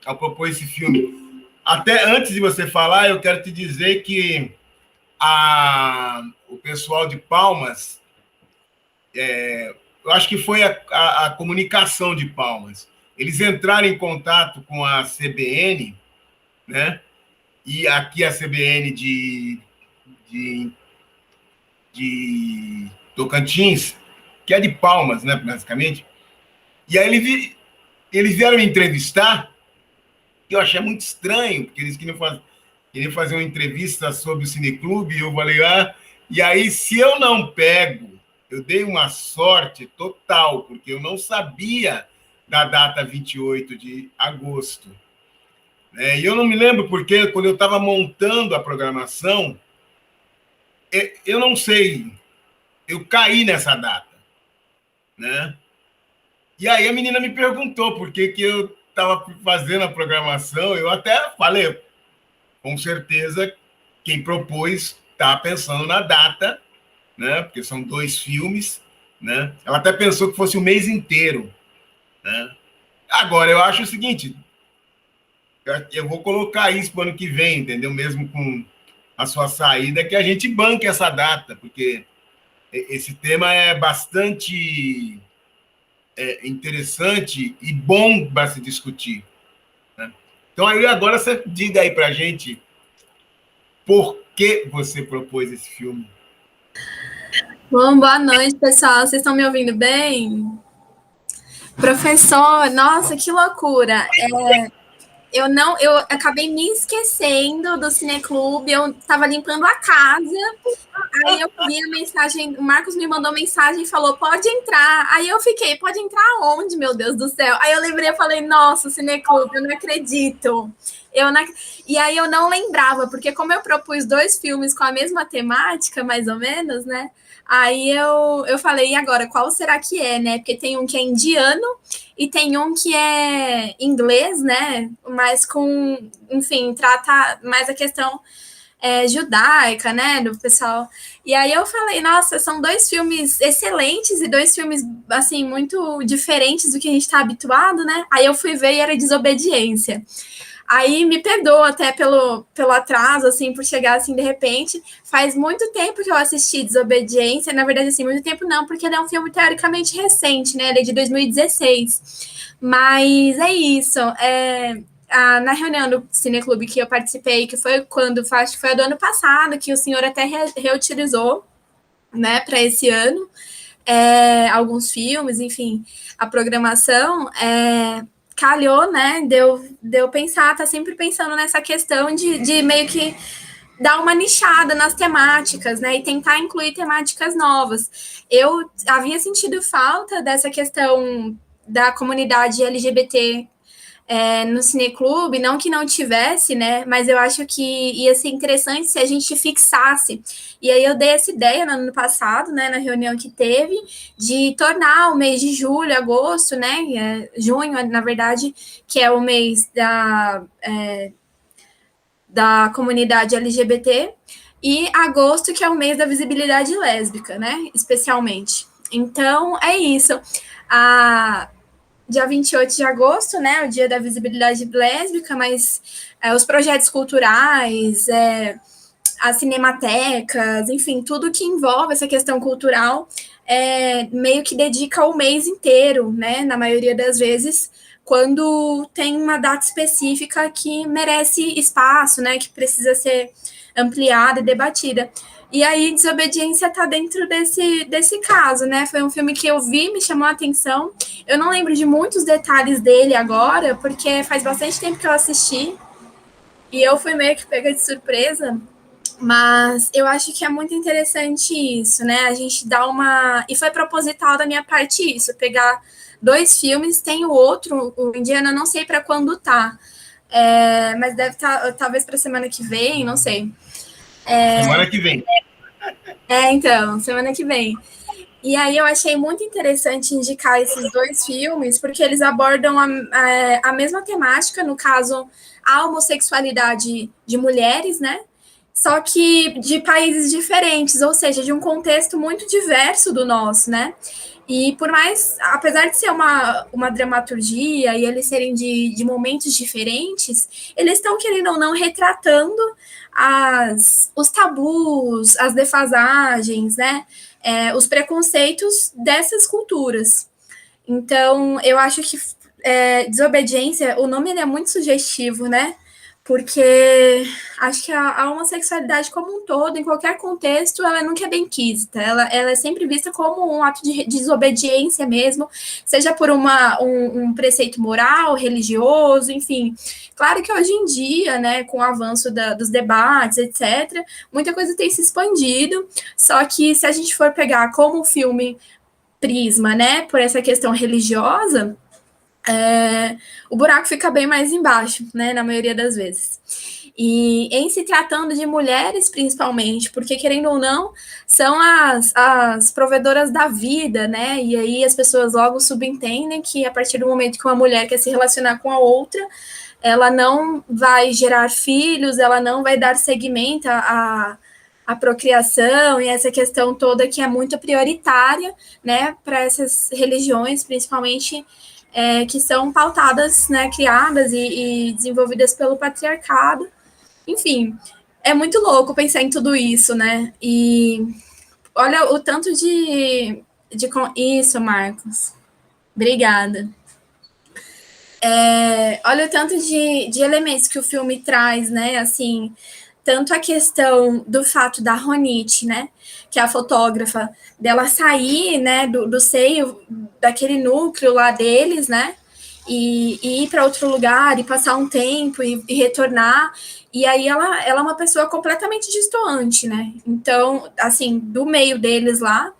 ao propor esse filme. Até antes de você falar, eu quero te dizer que o pessoal de Palmas, eu acho que foi a comunicação de Palmas. Eles entraram em contato com a CBN, né? E aqui a CBN de Tocantins, que é de Palmas, né, basicamente. E aí eles vieram me entrevistar, que eu achei muito estranho, porque eles queriam fazer uma entrevista sobre o Cineclube, e eu falei, e aí, se eu não pego, eu dei uma sorte total, porque eu não sabia da data 28 de agosto. E eu não me lembro porque, quando eu estava montando a programação, eu não sei, eu caí nessa data, né? E aí a menina me perguntou por que eu estava fazendo a programação. Eu até falei, com certeza, quem propôs está pensando na data, né? Porque são 2 filmes, né? Ela até pensou que fosse o mês inteiro, né? Agora, eu acho o seguinte, eu vou colocar isso para o ano que vem, entendeu? Mesmo com a sua saída, que a gente banque essa data, porque esse tema é bastante interessante e bom para se discutir, né? Então, aí agora você diga aí para a gente por que você propôs esse filme. Bom, boa noite, pessoal. Vocês estão me ouvindo bem? Professor, nossa, que loucura. Eu acabei me esquecendo do Cineclube, eu estava limpando a casa, aí eu vi a mensagem, o Marcos me mandou mensagem e falou, pode entrar. Aí eu fiquei, pode entrar onde, meu Deus do céu? Aí eu lembrei, eu falei, nossa, o Cineclube, eu não acredito. E aí eu não lembrava, porque como eu propus 2 filmes com a mesma temática, mais ou menos, né? Aí eu falei, e agora, qual será que é, né? Porque tem um que é indiano e tem um que é inglês, né? Mas enfim, trata mais a questão judaica, né? Do pessoal. E aí eu falei, nossa, são 2 filmes excelentes e 2 filmes, assim, muito diferentes do que a gente está habituado, né? Aí eu fui ver e era Desobediência. Aí me perdoa até pelo atraso, assim, por chegar assim de repente. Faz muito tempo que eu assisti Desobediência. Na verdade, assim, muito tempo não, porque ele é um filme teoricamente recente, né? Ele é de 2016. Mas é isso. Na reunião do Cineclube que eu participei, que foi acho que foi do ano passado, que o senhor até reutilizou, né, para esse ano, alguns filmes, enfim, a programação. Calhou, né? Deu pensar, tá sempre pensando nessa questão de meio que dar uma nichada nas temáticas, né? E tentar incluir temáticas novas. Eu havia sentido falta dessa questão da comunidade LGBT no Cineclube, não que não tivesse, né? Mas eu acho que ia ser interessante se a gente fixasse. E aí eu dei essa ideia no ano passado, né? Na reunião que teve, de tornar o mês de julho, agosto, né? Junho, na verdade, que é o mês da comunidade LGBT, e agosto, que é o mês da visibilidade lésbica, né? Especialmente. Então, é isso. Dia 28 de agosto, né, o dia da visibilidade lésbica, mas os projetos culturais, as cinematecas, enfim, tudo que envolve essa questão cultural, meio que dedica o mês inteiro, né, na maioria das vezes, quando tem uma data específica que merece espaço, né, que precisa ser ampliada e debatida. E aí, Desobediência está dentro desse caso, né? Foi um filme que eu vi, me chamou a atenção. Eu não lembro de muitos detalhes dele agora, porque faz bastante tempo que eu assisti. E eu fui meio que pega de surpresa. Mas eu acho que é muito interessante isso, né? A gente dá uma... E foi proposital da minha parte isso, pegar 2 filmes, tem o outro, o Indiana, não sei para quando tá. Mas deve estar, talvez para semana que vem, não sei. Semana que vem. Então, semana que vem. E aí eu achei muito interessante indicar esses 2 filmes, porque eles abordam a mesma temática, no caso, a homossexualidade de mulheres, né? Só que de países diferentes, ou seja, de um contexto muito diverso do nosso, né? E por mais, apesar de ser uma dramaturgia e eles serem de momentos diferentes, eles estão, querendo ou não, retratando os tabus, as defasagens, né? Os preconceitos dessas culturas. Então, eu acho que desobediência, o nome é muito sugestivo, né? Porque acho que a homossexualidade como um todo, em qualquer contexto, ela nunca é bem quista. Ela é sempre vista como um ato de desobediência mesmo, seja por um preceito moral, religioso, enfim. Claro que hoje em dia, né, com o avanço dos debates, etc., muita coisa tem se expandido, só que se a gente for pegar como o filme prisma, né, por essa questão religiosa, o buraco fica bem mais embaixo, né, na maioria das vezes. E em se tratando de mulheres, principalmente, porque, querendo ou não, são as provedoras da vida, né? E aí as pessoas logo subentendem que a partir do momento que uma mulher quer se relacionar com a outra, ela não vai gerar filhos, ela não vai dar seguimento à procriação e essa questão toda que é muito prioritária, né, para essas religiões, principalmente que são pautadas, né, criadas e desenvolvidas pelo patriarcado. Enfim, é muito louco pensar em tudo isso, né? E olha o tanto de isso, Marcos. Obrigada. Olha o tanto de elementos que o filme traz, né? Assim, tanto a questão do fato da Ronit, né? Que é a fotógrafa, dela sair, né, do seio daquele núcleo lá deles, né? E ir para outro lugar e passar um tempo e retornar. E aí ela é uma pessoa completamente distoante, né? Então, assim, do meio deles lá,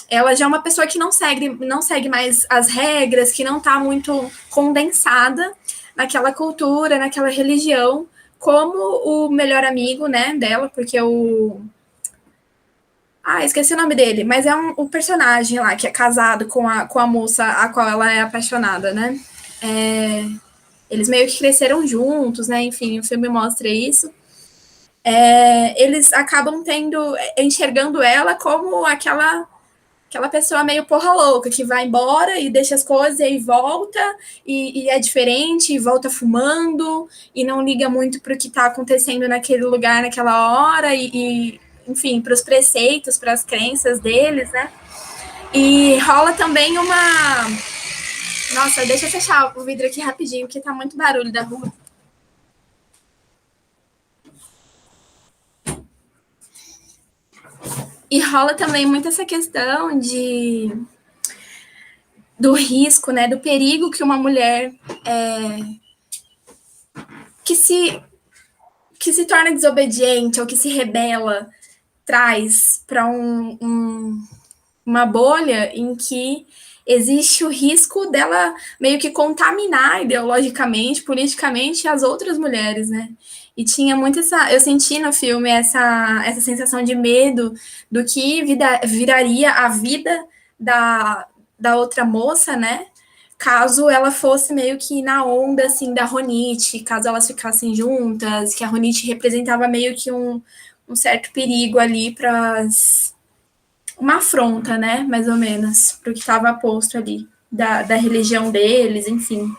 ela já é uma pessoa que não segue mais as regras, que não está muito condensada naquela cultura, naquela religião, como o melhor amigo, né, dela, porque esqueci o nome dele, mas é um personagem lá que é casado com a moça a qual ela é apaixonada, né? Eles meio que cresceram juntos, né? Enfim, o filme mostra isso. Eles acabam enxergando ela como aquela pessoa meio porra louca, que vai embora e deixa as coisas e aí volta, e é diferente, e volta fumando, e não liga muito para o que está acontecendo naquele lugar, naquela hora, enfim, para os preceitos, para as crenças deles, né? E rola também uma... Nossa, deixa eu fechar o vidro aqui rapidinho, porque tá muito barulho da rua. E rola também muito essa questão do risco, né, do perigo que uma mulher que se torna desobediente ou que se rebela traz para uma bolha em que existe o risco dela meio que contaminar ideologicamente, politicamente as outras mulheres, né? E tinha muito eu senti no filme essa sensação de medo do que viraria a vida da outra moça, né? Caso ela fosse meio que na onda, assim, da Ronit, caso elas ficassem juntas, que a Ronit representava meio que um certo perigo ali para uma afronta, né, mais ou menos, para o que estava posto ali, da religião deles, enfim.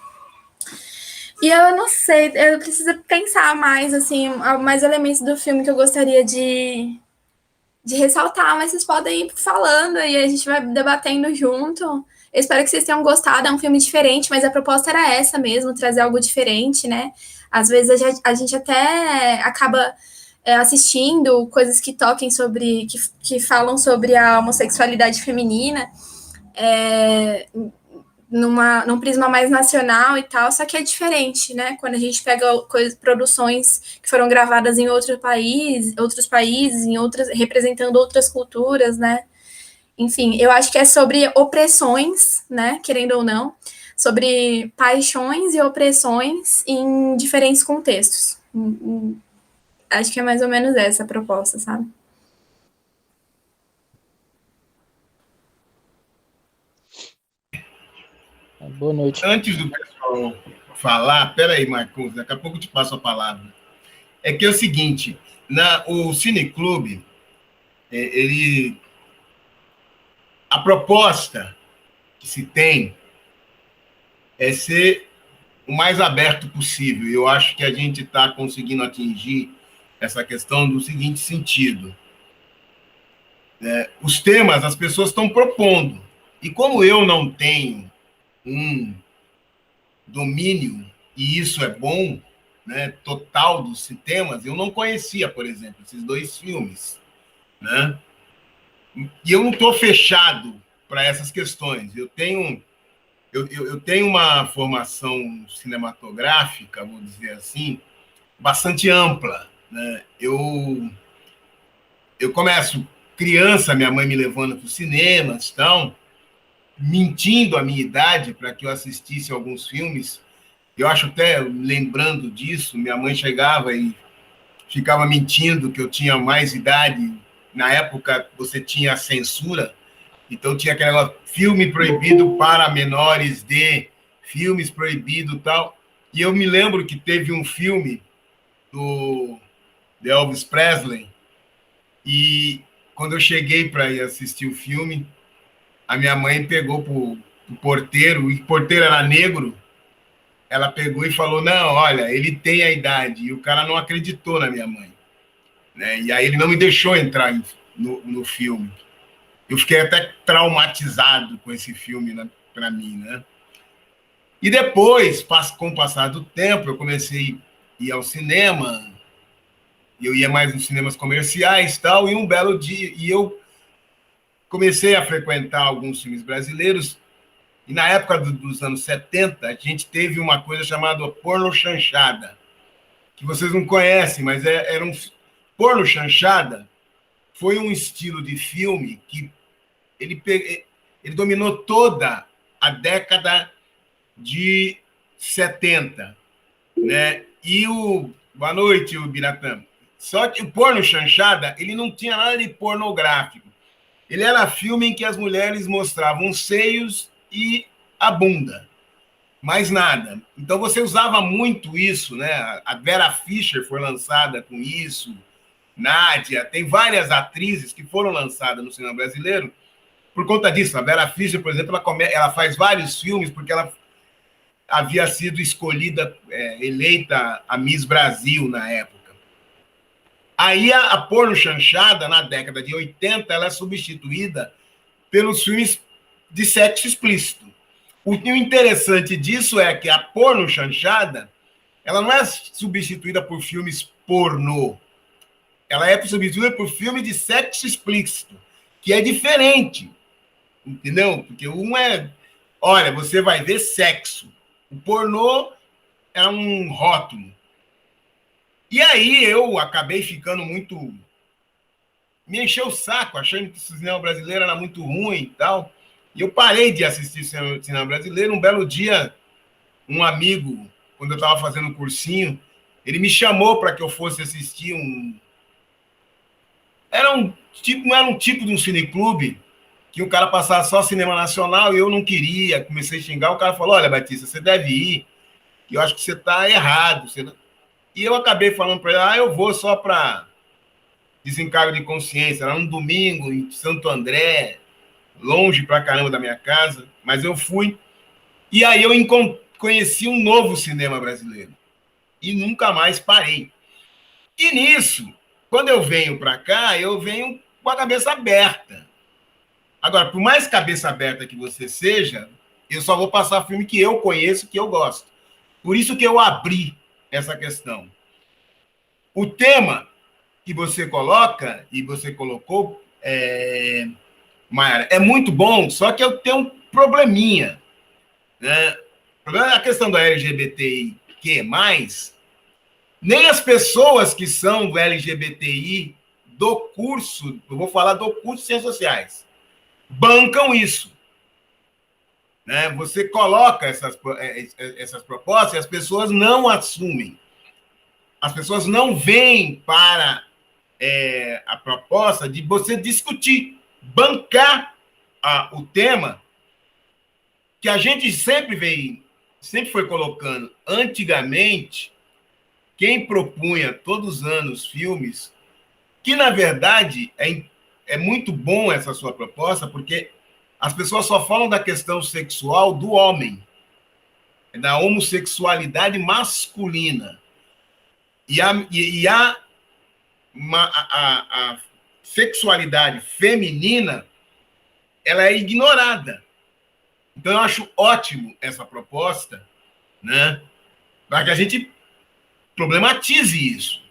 E eu não sei, eu preciso pensar mais, assim, mais elementos do filme que eu gostaria de ressaltar, mas vocês podem ir falando e a gente vai debatendo junto. Eu espero que vocês tenham gostado, é um filme diferente, mas a proposta era essa mesmo, trazer algo diferente, né? Às vezes a gente até acaba assistindo coisas que toquem sobre, que falam sobre a homossexualidade feminina, num prisma mais nacional e tal, só que é diferente, né? Quando a gente pega produções que foram gravadas em outros países, representando outras culturas, né? Enfim, eu acho que é sobre opressões, né? Querendo ou não, sobre paixões e opressões em diferentes contextos. Acho que é mais ou menos essa a proposta, sabe? Boa noite. Antes do pessoal falar, peraí, Marcos, daqui a pouco eu te passo a palavra. É que é o seguinte, o Cineclube, a proposta que se tem é ser o mais aberto possível. Eu acho que a gente está conseguindo atingir essa questão do seguinte sentido. Os temas as pessoas estão propondo. E como eu não tenho um domínio, e isso é bom, né, total dos temas, eu não conhecia, por exemplo, esses 2 filmes. Né? E eu não estou fechado para essas questões. Eu tenho uma formação cinematográfica, vou dizer assim, bastante ampla. Né? Eu começo criança, minha mãe me levando para os cinemas, então, mentindo a minha idade para que eu assistisse alguns filmes. Eu acho até, lembrando disso, minha mãe chegava e ficava mentindo que eu tinha mais idade. Na época, você tinha censura, então tinha aquele filme proibido para menores de, filmes proibidos e tal. E eu me lembro que teve um filme do Elvis Presley, e quando eu cheguei para ir assistir o filme, a minha mãe pegou para o porteiro, e o porteiro era negro, ela pegou e falou, não, olha, ele tem a idade, e o cara não acreditou na minha mãe. Né? E aí ele não me deixou entrar no filme. Eu fiquei até traumatizado com esse filme, né, para mim, né? E depois, com o passar do tempo, eu comecei a ir ao cinema, eu ia mais nos cinemas comerciais e tal, e um belo dia, e eu comecei a frequentar alguns filmes brasileiros, e na época dos anos 70, a gente teve uma coisa chamada porno chanchada, que vocês não conhecem, mas era um... Porno chanchada foi um estilo de filme que ele dominou toda a década de 70, né? E boa noite, o Biratã. Só que o porno chanchada, ele não tinha nada de pornográfico. Ele era filme em que as mulheres mostravam os seios e a bunda, mais nada. Então você usava muito isso, né? A Vera Fischer foi lançada com isso, Nádia, tem várias atrizes que foram lançadas no cinema brasileiro por conta disso. A Vera Fischer, por exemplo, ela faz vários filmes porque ela havia sido escolhida, eleita a Miss Brasil na época. Aí a porno chanchada, na década de 80, ela é substituída pelos filmes de sexo explícito. O interessante disso é que a porno chanchada, ela não é substituída por filmes pornô, ela é substituída por filme de sexo explícito, que é diferente, entendeu? Porque um é, olha, você vai ver sexo. O pornô é um rótulo. E aí eu acabei ficando muito... Me encheu o saco, achando que o cinema brasileiro era muito ruim e tal. E eu parei de assistir cinema brasileiro. Um belo dia, um amigo, quando eu estava fazendo um cursinho, ele me chamou para que eu fosse assistir Era um tipo de um cineclube que o cara passava só cinema nacional e eu não queria. Comecei a xingar, o cara falou, olha, Batista, você deve ir, e eu acho que você está errado. E eu acabei falando para ele, eu vou só para desencargo de consciência. Era um domingo em Santo André, longe pra caramba da minha casa, mas eu fui. E aí eu conheci um novo cinema brasileiro. E nunca mais parei. E nisso, quando eu venho para cá, eu venho com a cabeça aberta. Agora, por mais cabeça aberta que você seja, eu só vou passar filme que eu conheço, que eu gosto. Por isso que eu abri essa questão. O tema que você coloca, e você colocou, Mayara, é muito bom, só que eu tenho um probleminha. Né? A questão da LGBTIQ+, nem as pessoas que são do LGBTI do curso, eu vou falar do curso de Ciências Sociais, bancam isso. Né? Você coloca essas propostas e as pessoas não assumem. As pessoas não vêm para a proposta de você discutir, bancar o tema que a gente sempre foi colocando. Antigamente, quem propunha todos os anos filmes, que na verdade é muito bom essa sua proposta, porque as pessoas só falam da questão sexual do homem, da homossexualidade masculina. A sexualidade feminina, ela é ignorada. Então, eu acho ótimo essa proposta, né, para que a gente problematize isso,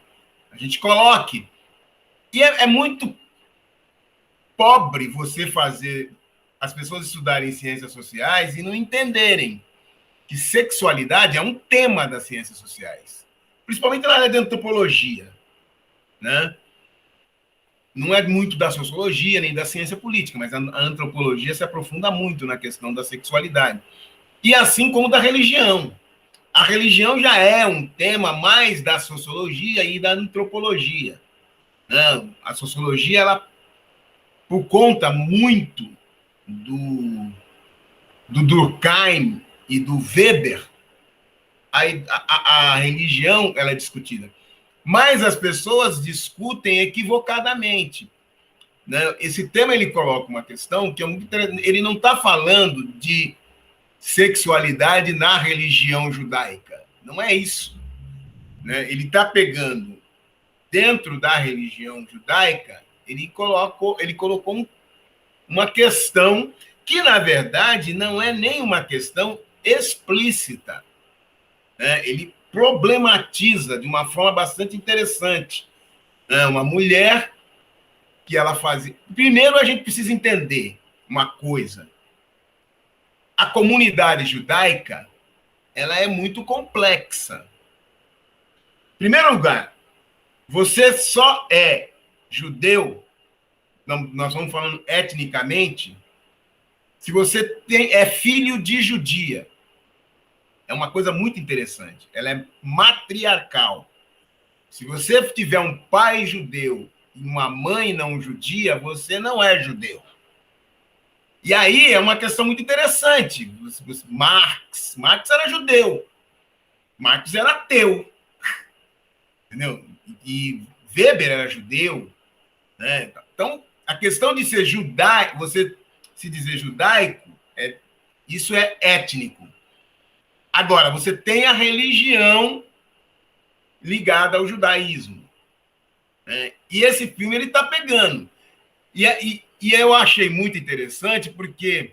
a gente coloque. E é muito pobre você fazer as pessoas estudarem ciências sociais e não entenderem que sexualidade é um tema das ciências sociais, principalmente na área de antropologia, né? Não é muito da sociologia nem da ciência política, mas a antropologia se aprofunda muito na questão da sexualidade. E assim como da religião. A religião já é um tema mais da sociologia e da antropologia. Né? A sociologia, ela, por conta muito do Durkheim e do Weber, a religião ela é discutida. Mas as pessoas discutem equivocadamente. Né? Esse tema ele coloca uma questão que ele não está falando de sexualidade na religião judaica. Não é isso. Né? Ele está pegando dentro da religião judaica, ele colocou uma questão que, na verdade, não é nem uma questão explícita. Né? Ele problematiza de uma forma bastante interessante. Uma mulher que ela fazia... Primeiro, a gente precisa entender uma coisa. A comunidade judaica, ela é muito complexa. Em primeiro lugar, você só é judeu, nós estamos falando etnicamente, se você é filho de judia. É uma coisa muito interessante. Ela é matriarcal. Se você tiver um pai judeu e uma mãe não judia, você não é judeu. E aí é uma questão muito interessante. Marx era judeu. Marx era ateu. Entendeu? E Weber era judeu. Né? Então, a questão de ser judaico, você se dizer judaico, isso é étnico. Agora, você tem a religião ligada ao judaísmo. Né? E esse filme ele está pegando. E eu achei muito interessante porque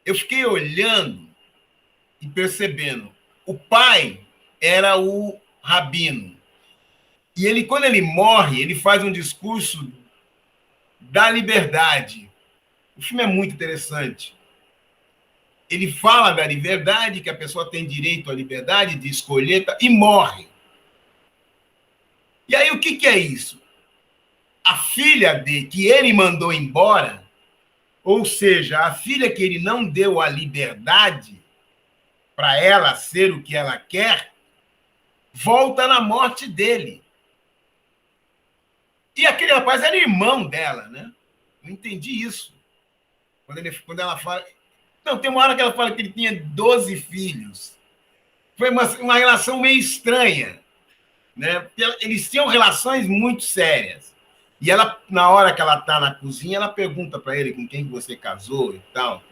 eu fiquei olhando e percebendo. O pai era o rabino. E ele, quando ele morre, ele faz um discurso da liberdade. O filme é muito interessante. Ele fala da liberdade, que a pessoa tem direito à liberdade de escolher, e morre. E aí, o que é isso? A filha que ele mandou embora, ou seja, a filha que ele não deu a liberdade para ela ser o que ela quer, volta na morte dele. E aquele rapaz era irmão dela, né? Eu entendi isso. Quando ela fala... Não, tem uma hora que ela fala que ele tinha 12 filhos. Foi uma relação meio estranha, né? Porque eles tinham relações muito sérias. E ela, na hora que ela está na cozinha, ela pergunta para ele com quem você casou e tal.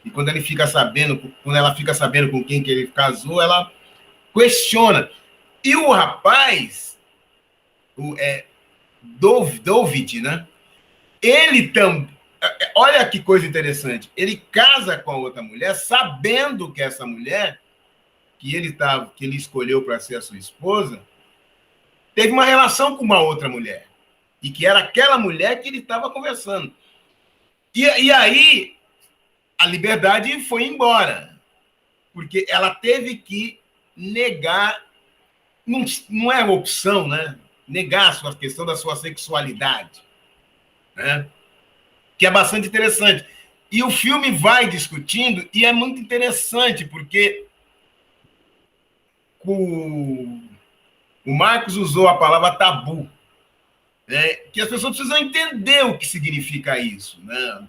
E quando ela fica sabendo com quem que ele casou, ela questiona. E o rapaz, David, né? Ele também... Olha que coisa interessante. Ele casa com a outra mulher, sabendo que essa mulher, que ele escolheu para ser a sua esposa, teve uma relação com uma outra mulher. E que era aquela mulher que ele estava conversando. E aí, a liberdade foi embora. Porque ela teve que negar... Não é opção, né? Negar a questão da sua sexualidade. Né? Que é bastante interessante. E o filme vai discutindo, e é muito interessante, porque o Marcos usou a palavra tabu, né? Que as pessoas precisam entender o que significa isso. Né?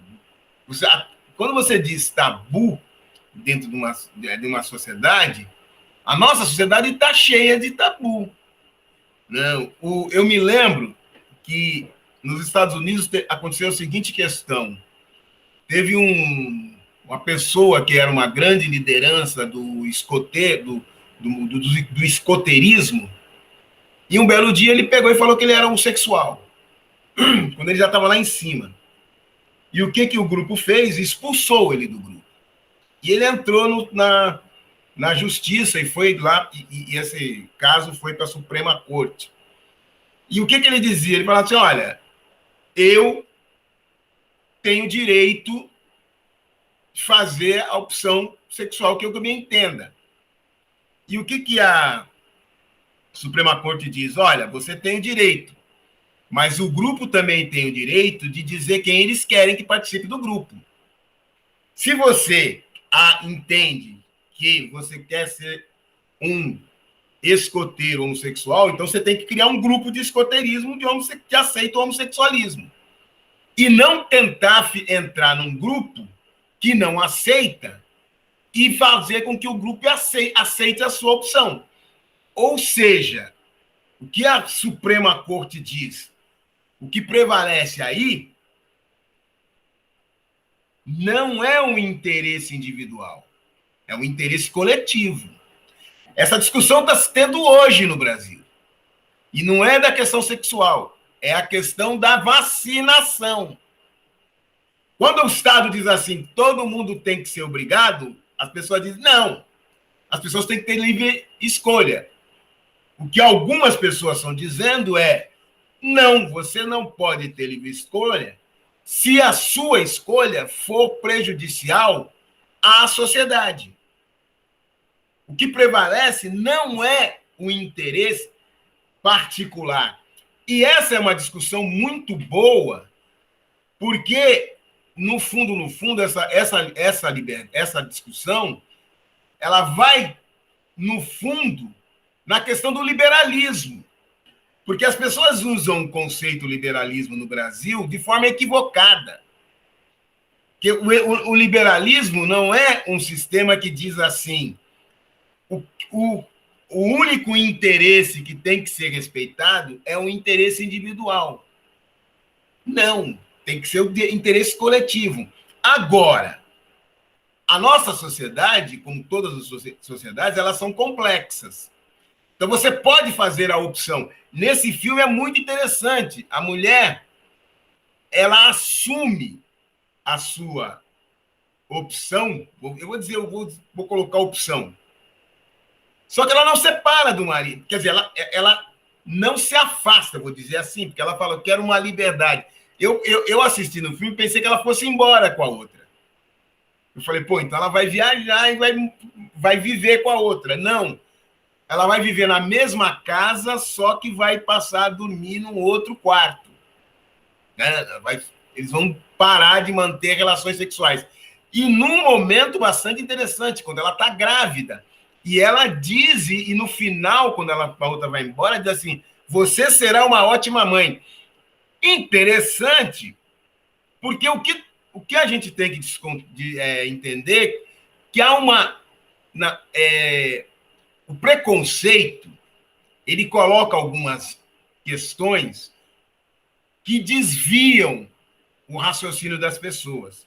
Quando você diz tabu dentro de uma sociedade, a nossa sociedade está cheia de tabu. Né? Eu me lembro que nos Estados Unidos aconteceu a seguinte questão. teve uma pessoa que era uma grande liderança do escoteiro, do escoteirismo, e um belo dia ele pegou e falou que ele era homossexual, quando ele já estava lá em cima. E o que o grupo fez? Expulsou ele do grupo. E ele entrou na justiça e foi lá, e esse caso foi para a Suprema Corte. E o que ele dizia? Ele falava assim, olha, eu tenho direito de fazer a opção sexual que eu me entenda. E o que a Suprema Corte diz? Olha, você tem o direito, mas o grupo também tem o direito de dizer quem eles querem que participe do grupo. Se você entende que você quer ser um escoteiro homossexual, então você tem que criar um grupo de escoteirismo que aceita o homossexualismo. E não tentar entrar num grupo que não aceita e fazer com que o grupo aceite a sua opção. Ou seja, o que a Suprema Corte diz, o que prevalece aí não é um interesse individual, é um interesse coletivo. Essa discussão está se tendo hoje no Brasil. E não é da questão sexual, é a questão da vacinação. Quando o Estado diz assim, todo mundo tem que ser obrigado, as pessoas dizem, não, as pessoas têm que ter livre escolha. O que algumas pessoas estão dizendo é, não, você não pode ter livre escolha se a sua escolha for prejudicial à sociedade. O que prevalece não é o interesse particular. E essa é uma discussão muito boa, porque, no fundo, essa discussão, ela vai, no fundo, na questão do liberalismo. Porque as pessoas usam o conceito liberalismo no Brasil de forma equivocada. Que o liberalismo não é um sistema que diz assim, o único interesse que tem que ser respeitado é o interesse individual. Não, tem que ser o interesse coletivo. Agora, a nossa sociedade, como todas as sociedades, elas são complexas. Então, você pode fazer a opção. Nesse filme é muito interessante. A mulher, ela assume a sua opção. Eu vou colocar opção. Só que ela não separa do marido. Quer dizer, ela não se afasta, vou dizer assim, porque ela fala, eu quero uma liberdade. Eu assisti no filme e pensei que ela fosse embora com a outra. Eu falei, pô, então ela vai viajar e vai viver com a outra. Não. Ela vai viver na mesma casa, só que vai passar a dormir num outro quarto. Eles vão parar de manter relações sexuais. E num momento bastante interessante, quando ela está grávida. E ela diz, e no final, quando a outra vai embora, diz assim, você será uma ótima mãe. Interessante, porque o que a gente tem que entender que há o preconceito, ele coloca algumas questões que desviam o raciocínio das pessoas.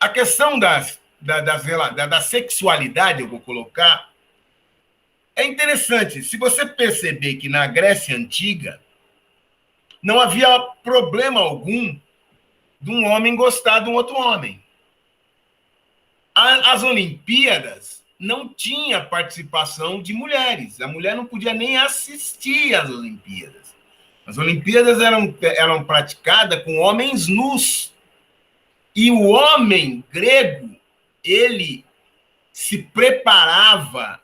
A questão da sexualidade, eu vou colocar, é interessante. Se você perceber que na Grécia Antiga não havia problema algum de um homem gostar de um outro homem. As Olimpíadas não tinha participação de mulheres. A mulher não podia nem assistir às Olimpíadas. As Olimpíadas eram praticadas com homens nus. E o homem grego, ele se preparava,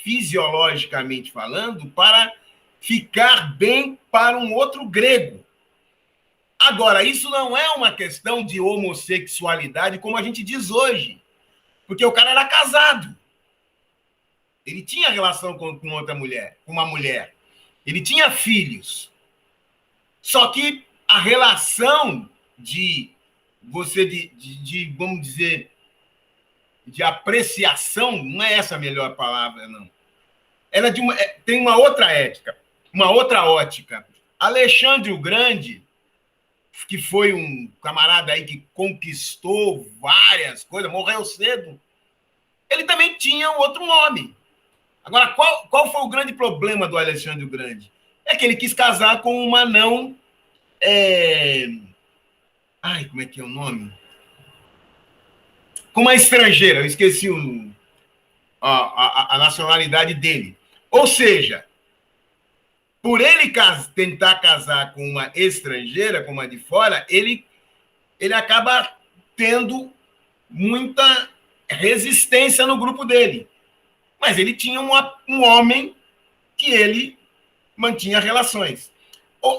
fisiologicamente falando, para ficar bem para um outro grego. Agora, isso não é uma questão de homossexualidade, como a gente diz hoje. Porque o cara era casado. Ele tinha relação com outra mulher, com uma mulher. Ele tinha filhos. Só que a relação vamos dizer, de apreciação, não é essa a melhor palavra, não. Ela tem uma outra ética, uma outra ótica. Alexandre o Grande que foi um camarada aí que conquistou várias coisas, morreu cedo, ele também tinha um outro nome. Agora, qual foi o grande problema do Alexandre o Grande? É que ele quis casar com uma não... Ai, como é que é o nome? Com uma estrangeira, eu esqueci a nacionalidade dele. Ou seja, por ele tentar casar com uma estrangeira, com uma de fora, ele acaba tendo muita resistência no grupo dele. Mas ele tinha um homem que ele mantinha relações.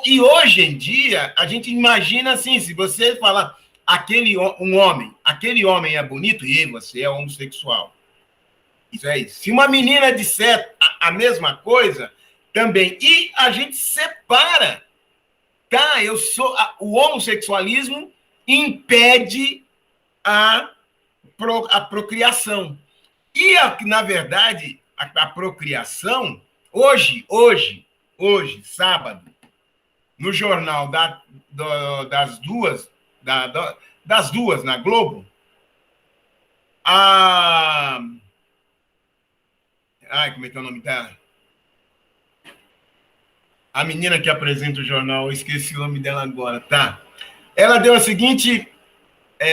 E hoje em dia, a gente imagina assim, se você falar aquele homem é bonito, e você é homossexual. Isso é isso. Se uma menina disser a mesma coisa, também. E a gente separa. Tá? O homossexualismo impede a procriação. E, na verdade, a procriação, hoje, sábado, no jornal das duas, na Globo, como é que é o nome dela? A menina que apresenta o jornal, eu esqueci o nome dela agora, tá? Ela deu a seguinte...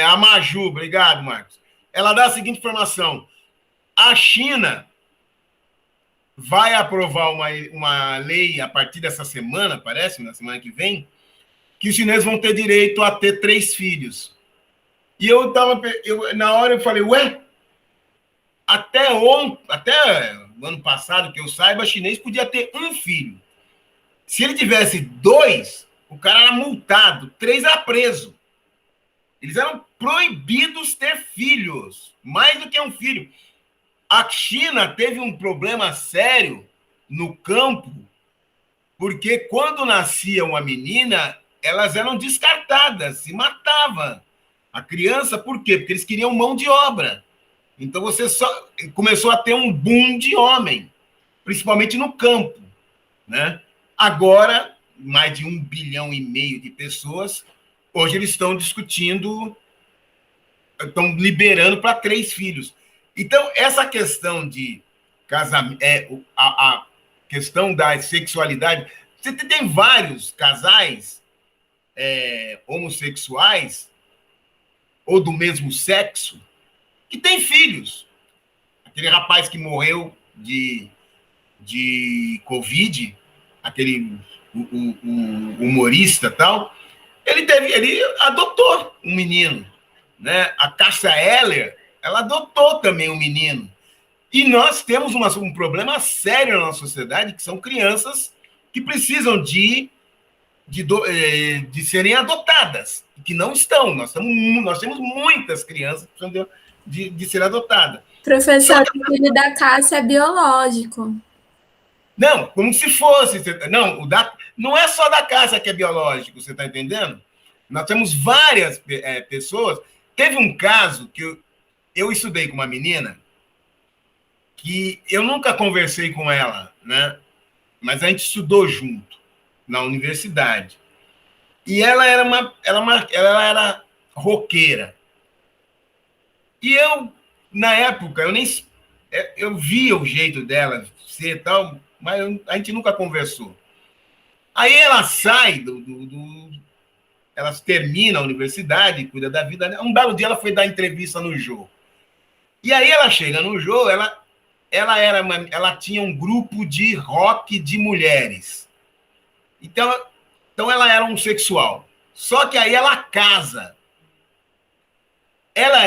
a Maju, obrigado, Marcos. Ela dá a seguinte informação. A China vai aprovar uma lei a partir dessa semana, parece, na semana que vem, que os chineses vão ter direito a ter 3 filhos. E na hora eu falei, até o ano passado, que eu saiba, chinês podia ter 1 filho. Se ele tivesse 2, o cara era multado, 3 era preso. Eles eram proibidos ter filhos, mais do que 1 filho. A China teve um problema sério no campo, porque quando nascia uma menina, elas eram descartadas, se matavam. A criança, por quê? Porque eles queriam mão de obra. Então você começou a ter um boom de homem, principalmente no campo, né? Agora, mais de 1,5 bilhão de pessoas, hoje eles estão discutindo, estão liberando para 3 filhos. Então, essa questão de casamento, a questão da sexualidade, você tem vários casais homossexuais ou do mesmo sexo que têm filhos. Aquele rapaz que morreu de Covid, aquele o humorista tal, ele adotou um menino, né? A Cássia Eller, ela adotou também um menino. E nós temos um problema sério na nossa sociedade, que são crianças que precisam de serem adotadas, que não estão. Nós temos muitas crianças que precisam de ser adotadas. Professor, o filho da Cássia é biológico. Não, como se fosse. Não, não é só da Cássia que é biológico, você está entendendo? Nós temos várias pessoas. Teve um caso que eu estudei com uma menina que eu nunca conversei com ela, né? Mas a gente estudou junto na universidade. E ela ela era roqueira. E na época, eu via o jeito dela ser tal, mas a gente nunca conversou. Aí ela sai ela termina a universidade, cuida da vida. Um belo dia ela foi dar entrevista no Jô. E aí ela chega no Jô, ela tinha um grupo de rock de mulheres. Então ela era homossexual. Só que aí ela casa. Ela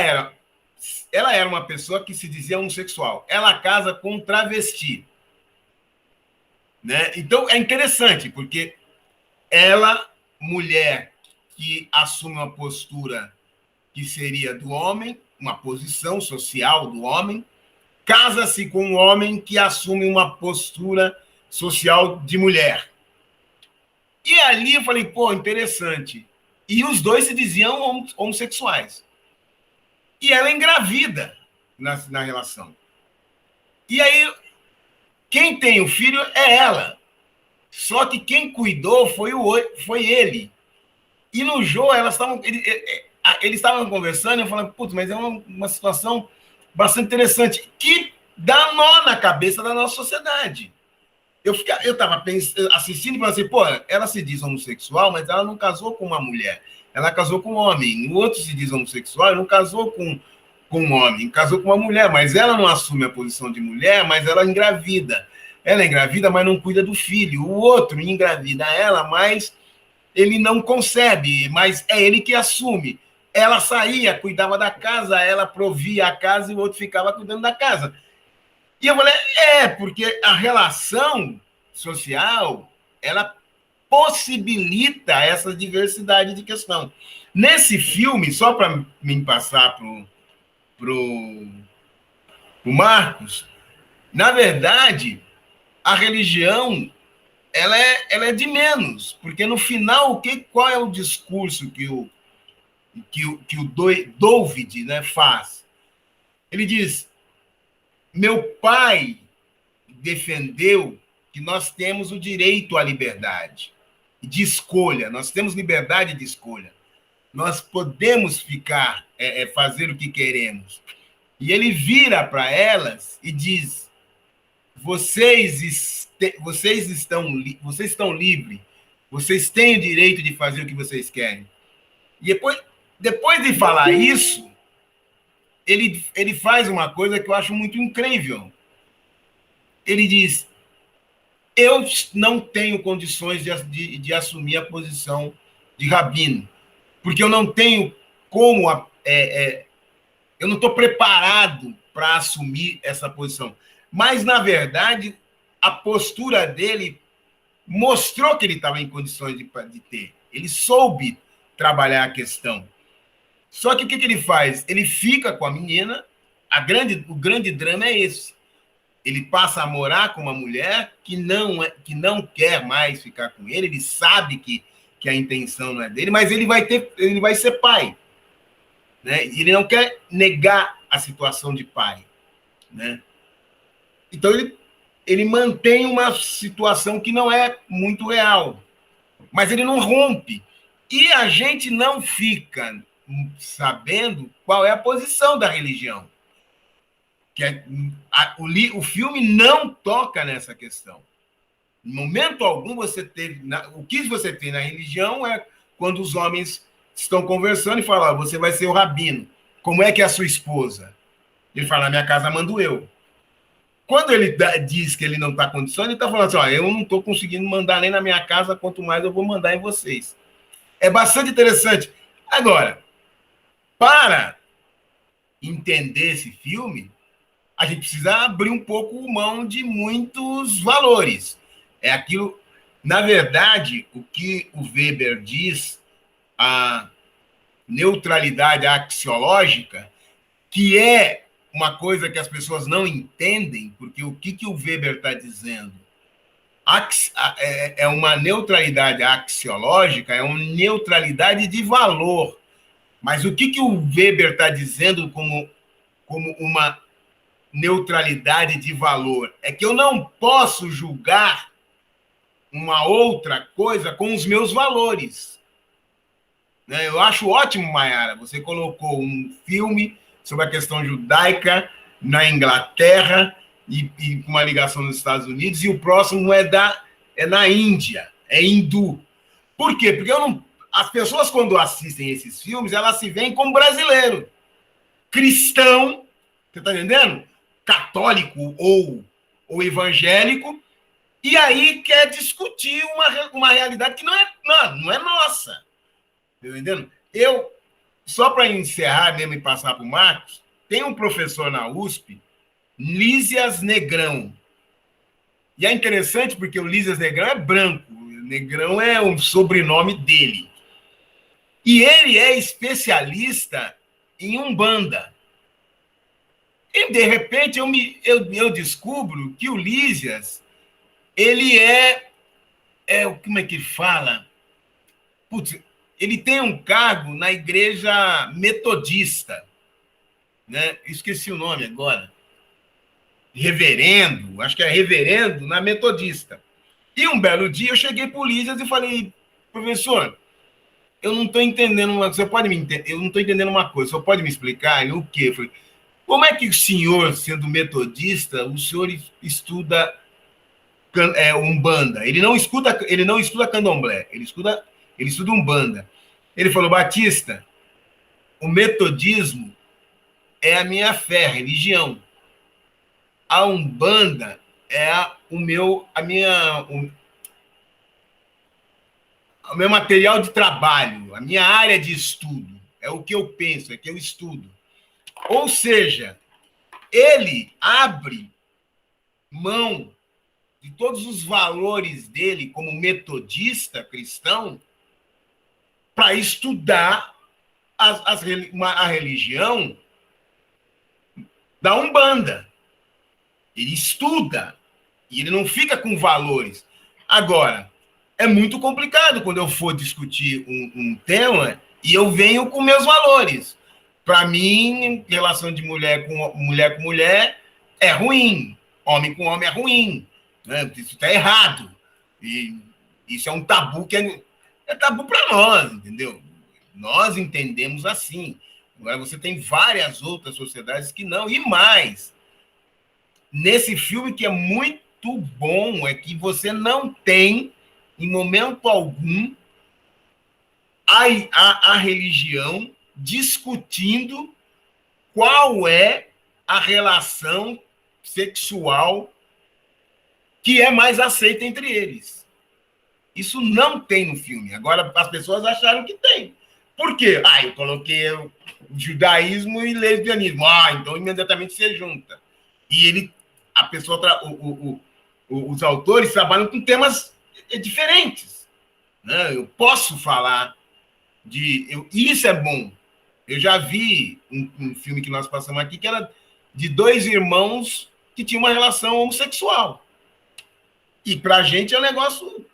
era uma pessoa que se dizia homossexual. Ela casa com um travesti. Né? Então é interessante, porque ela, mulher que assume uma postura que seria do homem, uma posição social do homem, casa-se com um homem que assume uma postura social de mulher. E ali eu falei, pô, interessante. E os dois se diziam homossexuais. E ela engravida na relação. E aí, quem tem o filho é ela. Só que quem cuidou foi ele. E no jogo, eles estavam conversando, e eu falei, putz, mas é uma situação bastante interessante, que dá nó na cabeça da nossa sociedade. Eu estava assistindo e falando assim, pô, ela se diz homossexual, mas ela não casou com uma mulher, ela casou com um homem. O outro se diz homossexual e não casou com um homem, casou com uma mulher, mas ela não assume a posição de mulher, mas ela engravida. Ela engravida, mas não cuida do filho. O outro engravida ela, mas ele não concebe, mas é ele que assume. Ela saía, cuidava da casa, ela provia a casa e o outro ficava cuidando da casa. E eu falei, porque a relação social, ela possibilita essa diversidade de questão. Nesse filme, só para me passar pro Marcos, na verdade, a religião ela é de menos, porque no final, qual é o discurso que o David, né, faz? Ele diz, meu pai defendeu que nós temos o direito à liberdade de escolha, nós temos liberdade de escolha, nós podemos fazer o que queremos. E ele vira para elas e diz, vocês estão livres, vocês têm o direito de fazer o que vocês querem. E depois de falar isso, ele faz uma coisa que eu acho muito incrível. Ele diz, eu não tenho condições de assumir a posição de rabino, porque eu não tenho como, eu não estou preparado para assumir essa posição. Mas, na verdade, a postura dele mostrou que ele estava em condições de ter. Ele soube trabalhar a questão. Só que o que ele faz? Ele fica com a menina, o grande drama é esse. Ele passa a morar com uma mulher que não quer mais ficar com ele, ele sabe que a intenção não é dele, mas ele vai ser pai. Né? E ele não quer negar a situação de pai. Né? Então, ele mantém uma situação que não é muito real, mas ele não rompe. E a gente não fica sabendo qual é a posição da religião. O filme não toca nessa questão. Em momento algum, o que você tem na religião é quando os homens estão conversando e falam, você vai ser o rabino. Como é que é a sua esposa? Ele fala, na minha casa mando eu. Quando ele diz que ele não está condicionando, ele está falando assim, eu não estou conseguindo mandar nem na minha casa, quanto mais eu vou mandar em vocês. É bastante interessante. Agora, para entender esse filme, a gente precisa abrir um pouco mão de muitos valores. É aquilo, na verdade, o que o Weber diz, a neutralidade axiológica, que é uma coisa que as pessoas não entendem, porque o que o Weber está dizendo? É uma neutralidade axiológica, é uma neutralidade de valor. Mas o que o Weber está dizendo como uma neutralidade de valor? É que eu não posso julgar uma outra coisa com os meus valores. Né? Eu acho ótimo, Mayara, você colocou um filme sobre a questão judaica na Inglaterra e com uma ligação nos Estados Unidos, e o próximo é na Índia, é hindu. Por quê? Porque as pessoas, quando assistem esses filmes, elas se veem como brasileiro, cristão, você está entendendo? Católico ou evangélico, e aí quer discutir uma realidade que não é nossa. Tá entendendo? Só para encerrar mesmo e passar para o Marcos, tem um professor na USP, Lísias Negrão. E é interessante porque o Lísias Negrão é branco, Negrão é o sobrenome dele. E ele é especialista em Umbanda. E, de repente, eu descubro que o Lísias, ele como é que fala? Putz, ele tem um cargo na igreja metodista, né? Esqueci o nome agora. Reverendo, acho que é reverendo na metodista. E um belo dia eu cheguei para o Lísias e falei, professor, eu não estou entendendo uma coisa. Você pode me entender? Eu não estou entendendo uma coisa. Você pode me explicar o quê? Eu falei, como é que o senhor, sendo metodista, o senhor estuda Umbanda? Ele não estuda Candomblé, ele estuda Umbanda. Ele falou, Batista, o metodismo é a minha fé, a religião. A Umbanda é o meu material de trabalho, a minha área de estudo. É o que eu penso, é o que eu estudo. Ou seja, ele abre mão de todos os valores dele como metodista cristão para estudar a religião da Umbanda. Ele estuda e ele não fica com valores. Agora, é muito complicado quando eu for discutir um tema e eu venho com meus valores. Para mim, relação de mulher com mulher é ruim. Homem com homem é ruim. Né? Isso está errado. E isso é um tabu que é tabu para nós, entendeu? Nós entendemos assim. Agora, você tem várias outras sociedades que não. E mais, nesse filme que é muito bom, é que você não tem, em momento algum, a religião discutindo qual é a relação sexual que é mais aceita entre eles. Isso não tem no filme. Agora, as pessoas acharam que tem. Por quê? Eu coloquei o judaísmo e lesbianismo. Então imediatamente você junta. E a pessoa, os autores trabalham com temas diferentes. Né? Eu posso falar isso é bom. Eu já vi um filme que nós passamos aqui que era de dois irmãos que tinham uma relação homossexual. E pra gente é um negócio,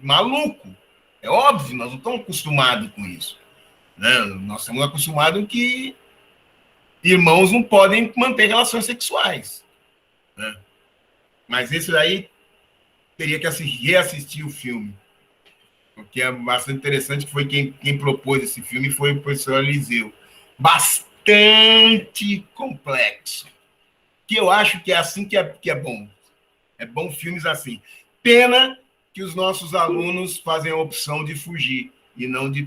maluco. É óbvio, nós não estamos acostumados com isso. Né? Nós estamos acostumados que irmãos não podem manter relações sexuais. Né? Mas esse daí teria que reassistir o filme. O que é bastante interessante, que foi quem propôs esse filme foi o professor Eliseu. Bastante complexo. Que eu acho que é assim que é bom. É bom filmes assim. Pena que os nossos alunos fazem a opção de fugir e não de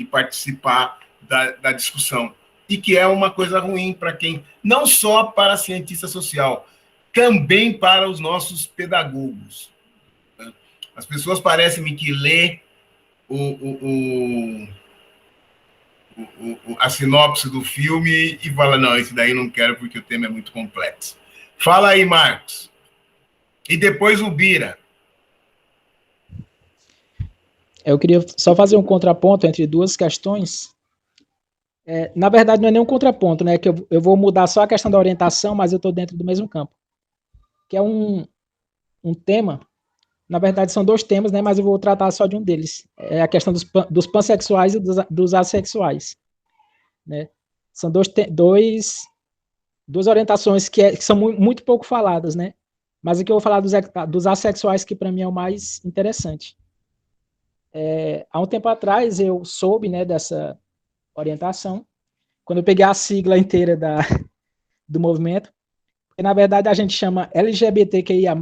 participar da discussão. E que é uma coisa ruim para quem, não só para a cientista social, também para os nossos pedagogos. As pessoas parecem-me que lê a sinopse do filme e fala, não, esse daí não quero porque o tema é muito complexo. Fala aí, Marcos. E depois o Bira. Eu queria só fazer um contraponto entre duas questões. Na verdade, não é nem um contraponto, né? Que eu vou mudar só a questão da orientação, mas eu estou dentro do mesmo campo. Que é um tema. Na verdade, são dois temas, né? Mas eu vou tratar só de um deles. É a questão dos pansexuais e dos assexuais. Né? São duas orientações que são muito pouco faladas, né? Mas aqui eu vou falar dos assexuais, que para mim é o mais interessante. Há um tempo atrás eu soube, né, dessa orientação, quando eu peguei a sigla inteira do movimento, porque na verdade a gente chama LGBTQIA+,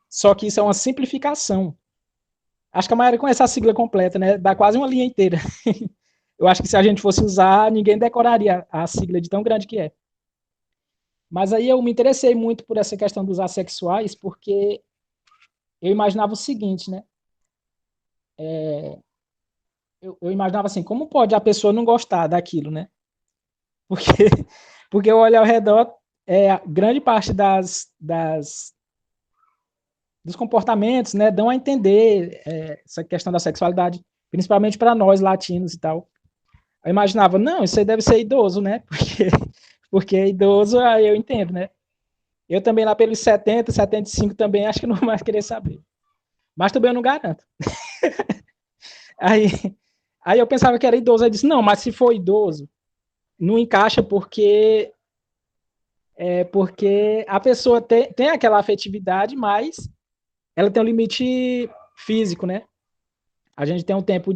só que isso é uma simplificação. Acho que a maioria conhece a sigla completa, né? Dá quase uma linha inteira. Eu acho que se a gente fosse usar, ninguém decoraria a sigla de tão grande que é. Mas aí eu me interessei muito por essa questão dos assexuais, porque eu imaginava o seguinte, né? Eu imaginava assim, como pode a pessoa não gostar daquilo, né? Porque eu olho ao redor, grande parte dos comportamentos, né, dão a entender essa questão da sexualidade, principalmente para nós latinos e tal. Eu imaginava, não, isso aí deve ser idoso, né? Porque idoso, aí eu entendo, né? Eu também lá pelos 70, 75 também acho que não vou mais querer saber. Mas também eu não garanto. Aí eu pensava que era idoso. Aí disse, não, mas se for idoso, não encaixa porque a pessoa tem aquela afetividade, mas ela tem um limite físico, né? A gente tem um tempo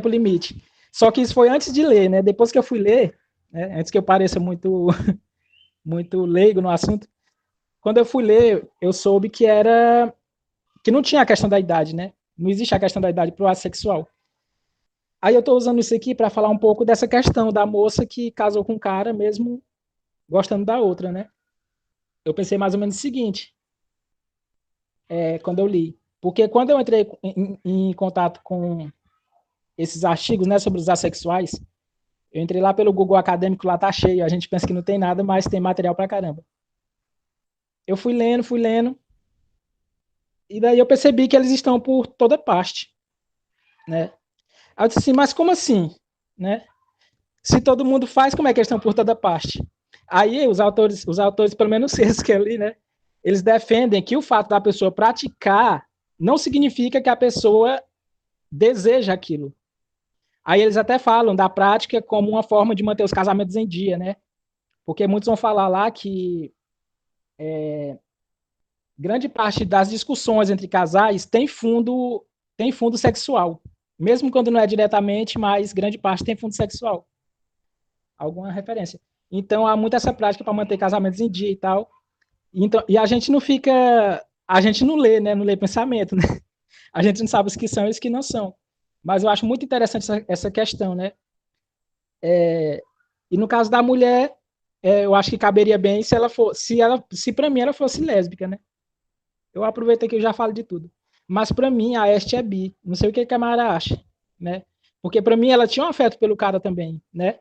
limite. Só que isso foi antes de ler, né? Depois que eu fui ler, né? Antes que eu pareça muito muito leigo no assunto, quando eu fui ler, eu soube que não tinha a questão da idade, né? Não existe a questão da idade para o assexual. Aí eu estou usando isso aqui para falar um pouco dessa questão da moça que casou com um cara mesmo gostando da outra, né? Eu pensei mais ou menos o seguinte, quando eu li. Porque quando eu entrei em contato com esses artigos, né, sobre os assexuais, eu entrei lá pelo Google Acadêmico, lá tá cheio, a gente pensa que não tem nada, mas tem material pra caramba. Eu fui lendo, e daí eu percebi que eles estão por toda parte, né? Aí eu disse assim, mas como assim, né? Se todo mundo faz, como é que eles estão por toda parte? Aí os autores, pelo menos esses que ali, né? Eles defendem que o fato da pessoa praticar não significa que a pessoa deseja aquilo. Aí eles até falam da prática como uma forma de manter os casamentos em dia, né? Porque muitos vão falar lá que grande parte das discussões entre casais tem fundo sexual. Mesmo quando não é diretamente, mas grande parte tem fundo sexual. Alguma referência. Então há muito essa prática para manter casamentos em dia e tal. Então, e a gente não fica. A gente não lê, né? Não lê pensamento, né? A gente não sabe os que são e os que não são. Mas eu acho muito interessante essa questão, né? E no caso da mulher, eu acho que caberia bem se ela for, se para mim ela fosse lésbica, né? Eu aproveito que eu já falo de tudo. Mas para mim a Este é bi. Não sei o que a Mara acha, né? Porque para mim ela tinha um afeto pelo cara também, né?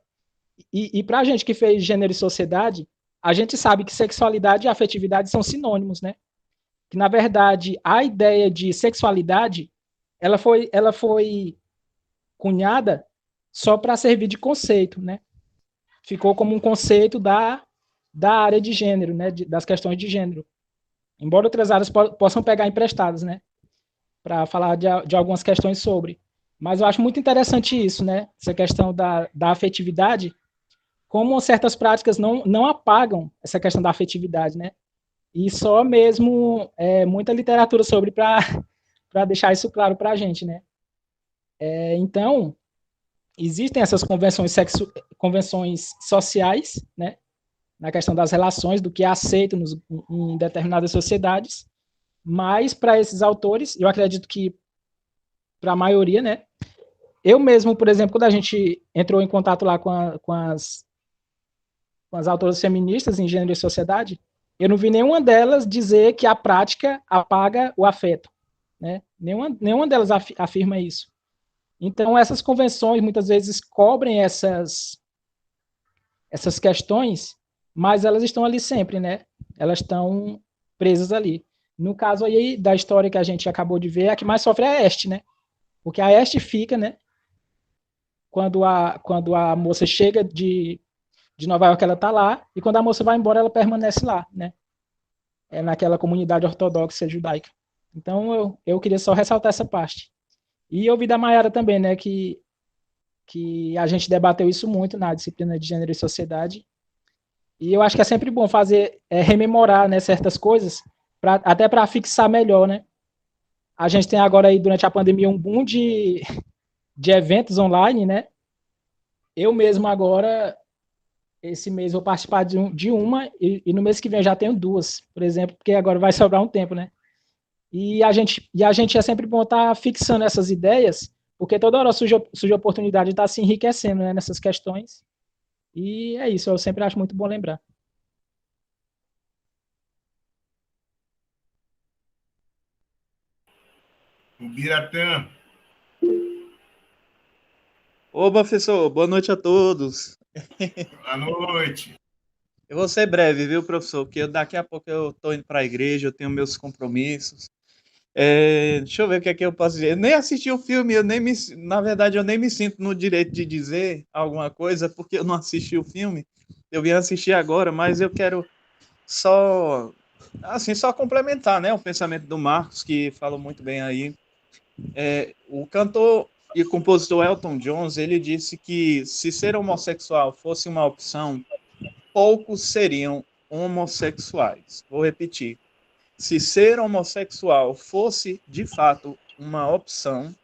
E para a gente que fez gênero e sociedade, a gente sabe que sexualidade e afetividade são sinônimos, né? Que na verdade a ideia de sexualidade ela foi cunhada só para servir de conceito, né? Ficou como um conceito da área de gênero, né? Das questões de gênero. Embora outras áreas possam pegar emprestadas, né? Para falar de algumas questões sobre. Mas eu acho muito interessante isso, né? Essa questão da afetividade, como certas práticas não apagam essa questão da afetividade, né? E só mesmo muita literatura sobre para deixar isso claro para a gente, né? Então, existem essas convenções sociais, né? Na questão das relações, do que é aceito em determinadas sociedades, mas para esses autores, eu acredito que para a maioria, né? Eu mesmo, por exemplo, quando a gente entrou em contato lá com as autoras feministas em gênero e sociedade, eu não vi nenhuma delas dizer que a prática apaga o afeto, né? Nenhuma delas afirma isso. Então, essas convenções muitas vezes cobrem essas questões, mas elas estão ali sempre, né? Elas estão presas ali. No caso aí da história que a gente acabou de ver, a que mais sofre é a Este, né? Porque a Este fica, né? Quando a moça chega de Nova York, ela tá lá, e quando a moça vai embora, ela permanece lá, né? Naquela comunidade ortodoxa judaica. Então, eu queria só ressaltar essa parte. E eu vi da Mayara também, né, que a gente debateu isso muito na disciplina de gênero e sociedade. E eu acho que é sempre bom fazer, rememorar, né, certas coisas, até para fixar melhor, né? A gente tem agora aí, durante a pandemia, um boom de eventos online, né? Eu mesmo agora, esse mês, vou participar de uma, e no mês que vem eu já tenho duas, por exemplo, porque agora vai sobrar um tempo, né? E a gente é sempre bom estar fixando essas ideias, porque toda hora surge oportunidade de estar se enriquecendo, né, nessas questões. E é isso, eu sempre acho muito bom lembrar. O Biratã. Ô, professor, boa noite a todos. Boa noite. Eu vou ser breve, viu, professor? Porque daqui a pouco eu estou indo para a igreja, eu tenho meus compromissos. Deixa eu ver o que é que eu posso dizer. Eu nem assisti o filme, na verdade, eu nem me sinto no direito de dizer alguma coisa, porque eu não assisti o filme. Eu vim assistir agora, mas eu quero só complementar, né, o pensamento do Marcos, que falou muito bem aí. O cantor e compositor Elton John, ele disse que se ser homossexual fosse uma opção, poucos seriam homossexuais. Vou repetir. Se ser homossexual fosse, de fato, uma opção,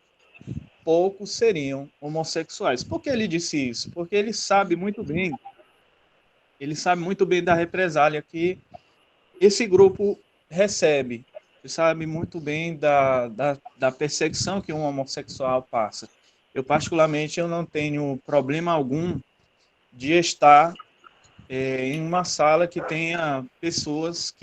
poucos seriam homossexuais. Por que ele disse isso? Porque ele sabe muito bem da represália que esse grupo recebe. Ele sabe muito bem da perseguição que um homossexual passa. Eu, particularmente, eu não tenho problema algum de estar em uma sala que tenha pessoas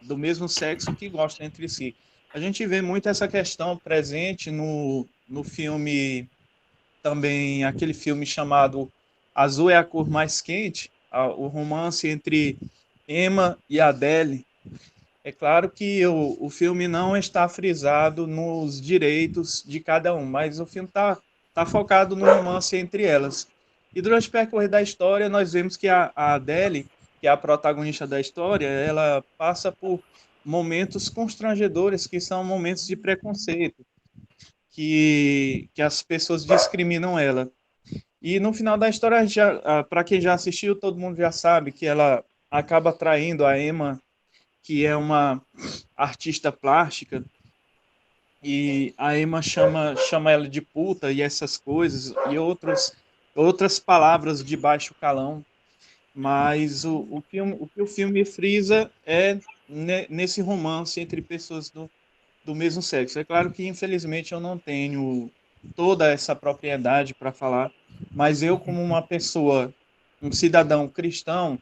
do mesmo sexo que gostam entre si. A gente vê muito essa questão presente no filme, também aquele filme chamado Azul é a Cor Mais Quente, o romance entre Emma e Adele. É claro que o filme não está frisado nos direitos de cada um, mas o filme tá focado no romance entre elas. E durante o percorrer da história, nós vemos que a Adele, que é a protagonista da história, ela passa por momentos constrangedores, que são momentos de preconceito, que as pessoas discriminam ela. E no final da história, para quem já assistiu, todo mundo já sabe que ela acaba traindo a Emma, que é uma artista plástica, e a Emma chama ela de puta e essas coisas, e outras palavras de baixo calão. Mas o que o filme frisa é nesse romance entre pessoas do mesmo sexo. É claro que, infelizmente, eu não tenho toda essa propriedade para falar, mas eu, como uma pessoa, um cidadão cristão,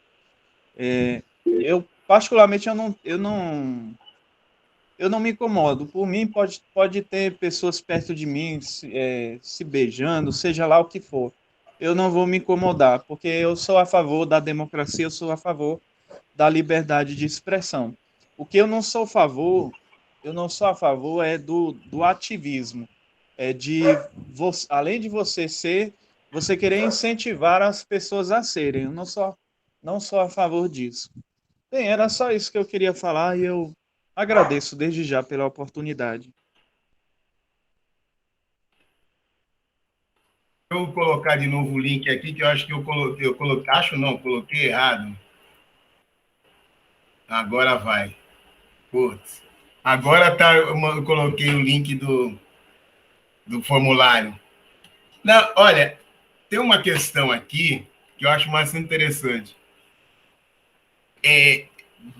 eu particularmente eu não me incomodo. Por mim, pode ter pessoas perto de mim se beijando, seja lá o que for. Eu não vou me incomodar, porque eu sou a favor da democracia, eu sou a favor da liberdade de expressão. O que eu não sou a favor é do ativismo. É além de você querer incentivar as pessoas a serem. Eu não sou a favor disso. Bem, era só isso que eu queria falar e eu agradeço desde já pela oportunidade. Eu vou colocar de novo o link aqui, que eu acho que coloquei errado. Agora vai. Putz. Agora tá, eu coloquei o link do formulário. Não, olha, tem uma questão aqui que eu acho mais interessante.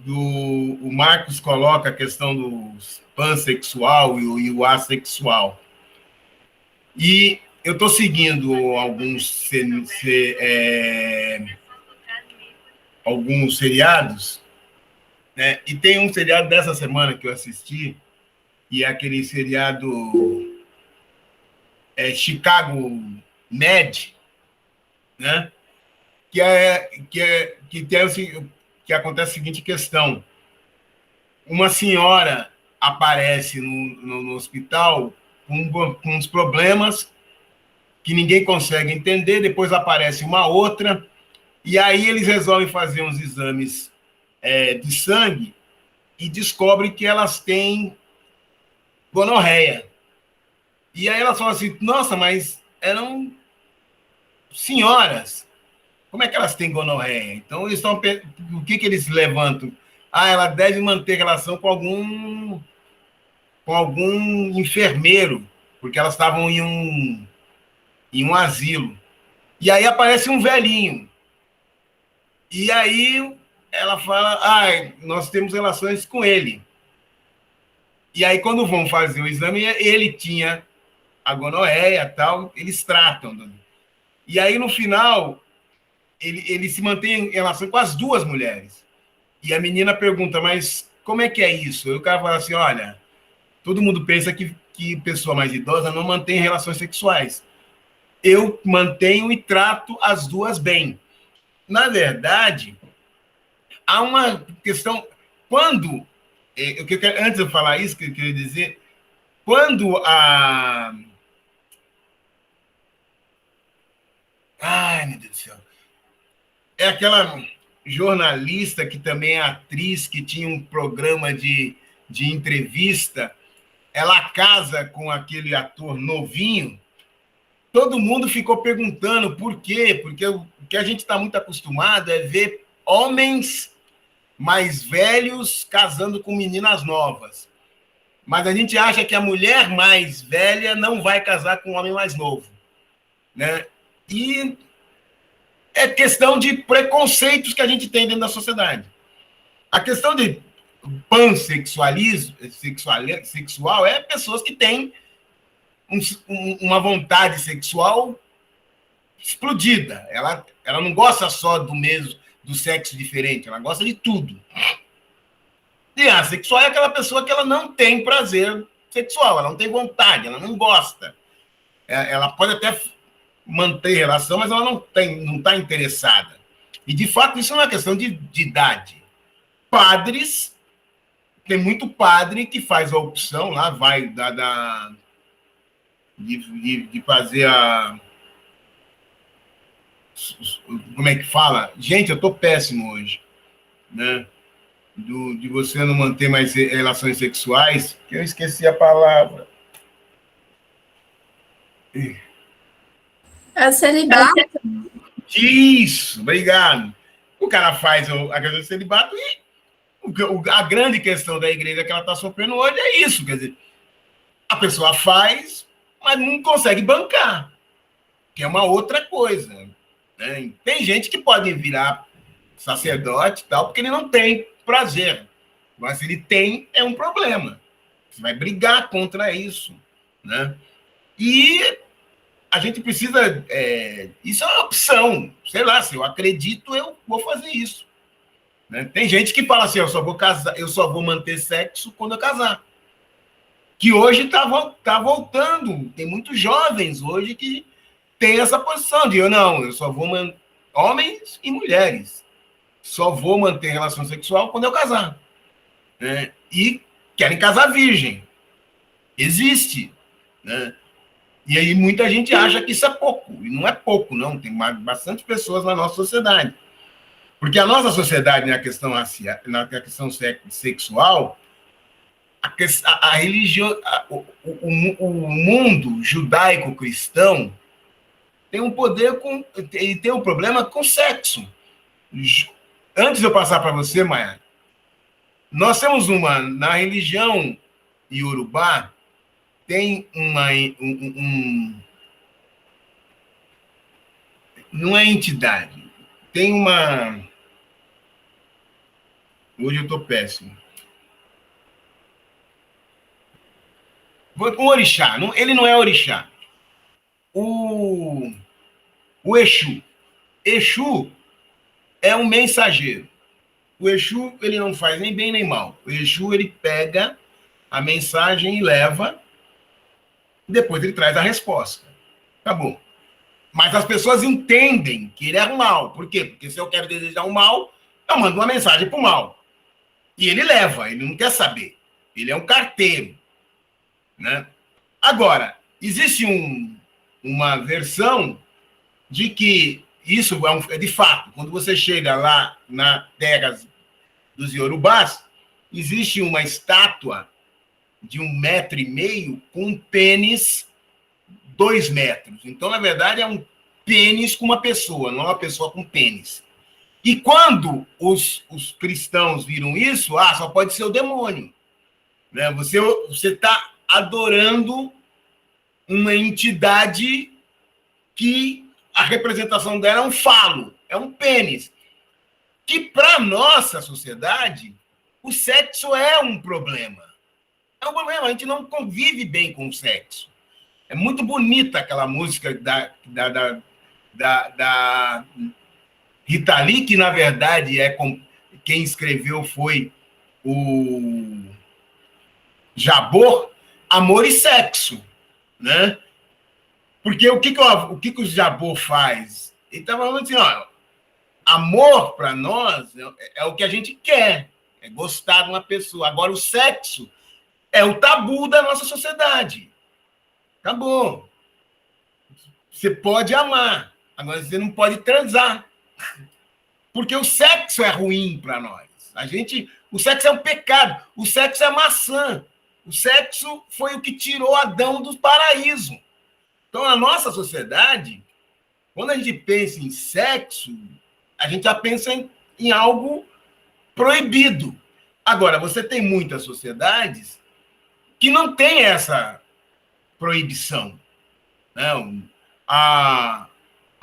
O Marcos coloca a questão do pansexual e o assexual. E eu estou seguindo alguns seriados, né? E tem um seriado dessa semana que eu assisti, e é aquele seriado Chicago Med, né? Que acontece a seguinte questão: uma senhora aparece no hospital com uns problemas que ninguém consegue entender, depois aparece uma outra, e aí eles resolvem fazer uns exames de sangue e descobrem que elas têm gonorreia. E aí elas falam assim, nossa, mas eram senhoras, como é que elas têm gonorreia? Então, o que eles levantam? Ela deve manter relação com algum enfermeiro, porque elas estavam em um asilo. E aí aparece um velhinho. E aí ela fala, nós temos relações com ele. E aí, quando vão fazer o exame, ele tinha a gonorreia e tal, eles tratam. E aí, no final, ele se mantém em relação com as duas mulheres. E a menina pergunta, mas como é que é isso? E o cara fala assim, olha, todo mundo pensa que pessoa mais idosa não mantém relações sexuais. Eu mantenho e trato as duas bem. Na verdade, há uma questão... Antes de eu falar isso, que eu queria dizer, quando ai, meu Deus do céu. É aquela jornalista que também é atriz, que tinha um programa de entrevista. Ela casa com aquele ator novinho. Todo mundo ficou perguntando por quê, porque o que a gente está muito acostumado é ver homens mais velhos casando com meninas novas. mas a gente acha que a mulher mais velha não vai casar com um homem mais novo, né? E é questão de preconceitos que a gente tem dentro da sociedade. A questão de pansexualismo sexual é pessoas que têm uma vontade sexual explodida. Ela não gosta só do sexo diferente, ela gosta de tudo. E a sexual é aquela pessoa que ela não tem prazer sexual, ela não tem vontade, ela não gosta. Ela pode até manter relação, mas ela não está interessada. E, de fato, isso é uma questão de idade. Padres, tem muito padre que faz a opção lá, vai de fazer a... Como é que fala? Gente, eu estou péssimo hoje, né? De você não manter mais relações sexuais, que eu esqueci a palavra. É o celibato. Isso, obrigado. O cara faz a questão do celibato e a grande questão da igreja que ela está sofrendo hoje é isso, quer dizer, a pessoa faz, mas não consegue bancar, que é uma outra coisa, né? Tem gente que pode virar sacerdote e tal, porque ele não tem prazer. Mas se ele tem, é um problema. Você vai brigar contra isso, né? E a gente precisa... isso é uma opção. Sei lá, se eu acredito, eu vou fazer isso. Né? Tem gente que fala assim, eu só vou manter sexo quando eu casar. Que hoje está voltando. Tem muitos jovens hoje que têm essa posição de eu só vou homens e mulheres. Só vou manter relação sexual quando eu casar. Né? E querem casar virgem. Existe. Né? E aí muita gente acha que isso é pouco. E não é pouco, não. Tem bastante pessoas na nossa sociedade. Porque a nossa sociedade, na questão sexual, a religião, o mundo judaico-cristão tem um poder ele tem um problema com sexo. Antes de eu passar para você, Maia, nós temos na religião iorubá, tem não é entidade, tem uma... Hoje eu estou péssimo. Um orixá, ele não é orixá. O Exu. Exu é um mensageiro. O Exu, ele não faz nem bem nem mal. O Exu, ele pega a mensagem e leva, e depois ele traz a resposta. Acabou. Mas as pessoas entendem que ele é um mal. Por quê? Porque se eu quero desejar um mal, eu mando uma mensagem para o mal. E ele leva, ele não quer saber. Ele é um carteiro. Né? Agora, existe uma versão de que isso é de fato. Quando você chega lá na terra dos Iorubás, existe uma estátua de 1,5 metro com um pênis 2 metros. Então, na verdade, é um pênis com uma pessoa, não uma pessoa com pênis. E quando os cristãos viram isso, só pode ser o demônio. Né? Você está adorando uma entidade que a representação dela é um falo, é um pênis. Que, para a nossa sociedade, o sexo é um problema. É um problema, a gente não convive bem com o sexo. É muito bonita aquela música da Rita Lee, que, na verdade, quem escreveu foi o Jabor, Amor e Sexo, né? Porque o que o Jabor faz? Ele está falando assim, amor para nós é o que a gente quer, é gostar de uma pessoa. Agora, o sexo é o tabu da nossa sociedade. Acabou. Você pode amar, agora você não pode transar. Porque o sexo é ruim para nós. O sexo é um pecado, o sexo é maçã. O sexo foi o que tirou Adão do paraíso. Então, na nossa sociedade, quando a gente pensa em sexo, a gente já pensa em algo proibido. Agora, você tem muitas sociedades que não tem essa proibição. Não. A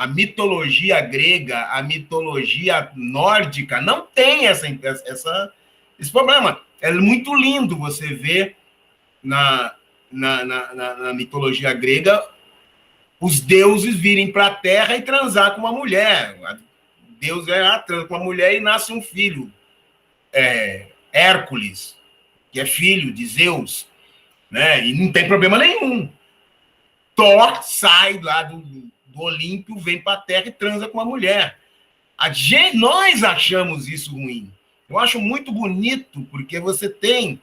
mitologia grega, a mitologia nórdica não tem esse problema. É muito lindo você ver na mitologia grega os deuses virem para a terra e transar com uma mulher. Deus transa com uma mulher e nasce um filho. Hércules, que é filho de Zeus, né? E não tem problema nenhum. Thor sai lá do Olímpio, vem para a Terra e transa com uma mulher. Nós achamos isso ruim. Eu acho muito bonito, porque você tem...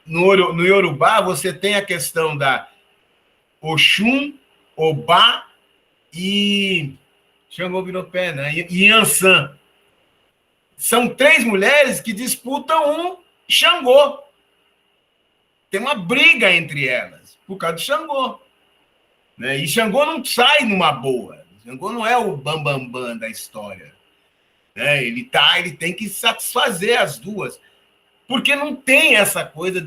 No Yorubá, você tem a questão da Oxum, Obá e... Xangô virou pé, né? E Yansan. São 3 mulheres que disputam um Xangô. Tem uma briga entre elas, por causa de Xangô. Né? E Xangô não sai numa boa. Xangô não é o bambambam da história. Né? Ele tem que satisfazer as duas. Porque não tem essa coisa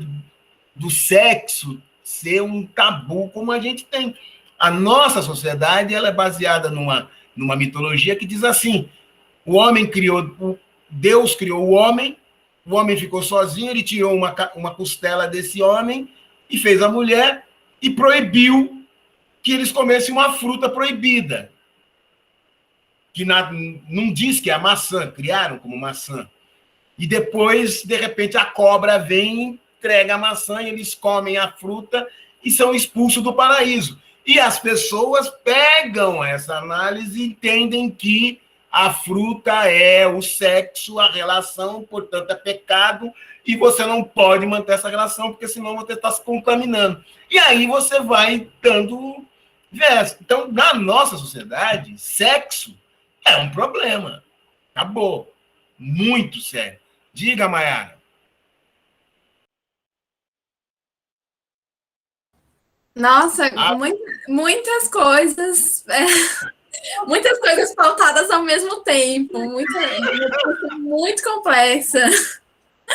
do sexo ser um tabu como a gente tem. A nossa sociedade ela é baseada numa mitologia que diz assim, Deus criou o homem ficou sozinho, ele tirou uma costela desse homem e fez a mulher e proibiu que eles comessem uma fruta proibida. Que não diz que é a maçã, criaram como maçã. E depois, de repente, a cobra vem, entrega a maçã, e eles comem a fruta e são expulsos do paraíso. E as pessoas pegam essa análise e entendem que a fruta é o sexo, a relação, portanto, é pecado, e você não pode manter essa relação, porque senão você está se contaminando. E aí você vai dando verso. Então, na nossa sociedade, sexo é um problema. Acabou. Muito sério. Diga, Mayara. Nossa, muitas coisas... Muitas coisas pautadas ao mesmo tempo. Muito complexa.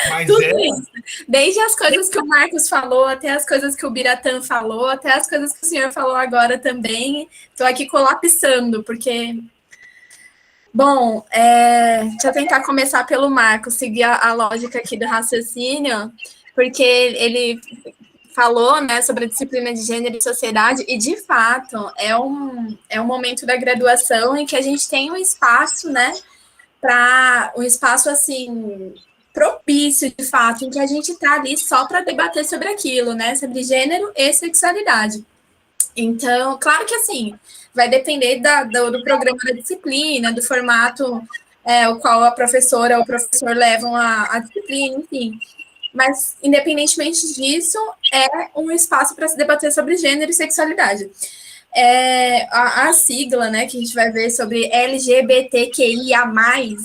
Mas tudo isso. Desde as coisas que o Marcos falou, até as coisas que o Biratã falou, até as coisas que o senhor falou agora também. Estou aqui colapsando, porque... Bom, deixa eu tentar começar pelo Marcos, seguir a lógica aqui do raciocínio, porque ele falou, né, sobre a disciplina de gênero e sociedade, e, de fato, é um momento da graduação em que a gente tem um espaço, né, um espaço, assim, propício, de fato, em que a gente está ali só para debater sobre aquilo, né, sobre gênero e sexualidade. Então, claro que, assim, vai depender do programa da disciplina, do formato o qual a professora ou o professor levam a disciplina, enfim. Mas, independentemente disso, é um espaço para se debater sobre gênero e sexualidade. A sigla, né, que a gente vai ver sobre LGBTQIA+,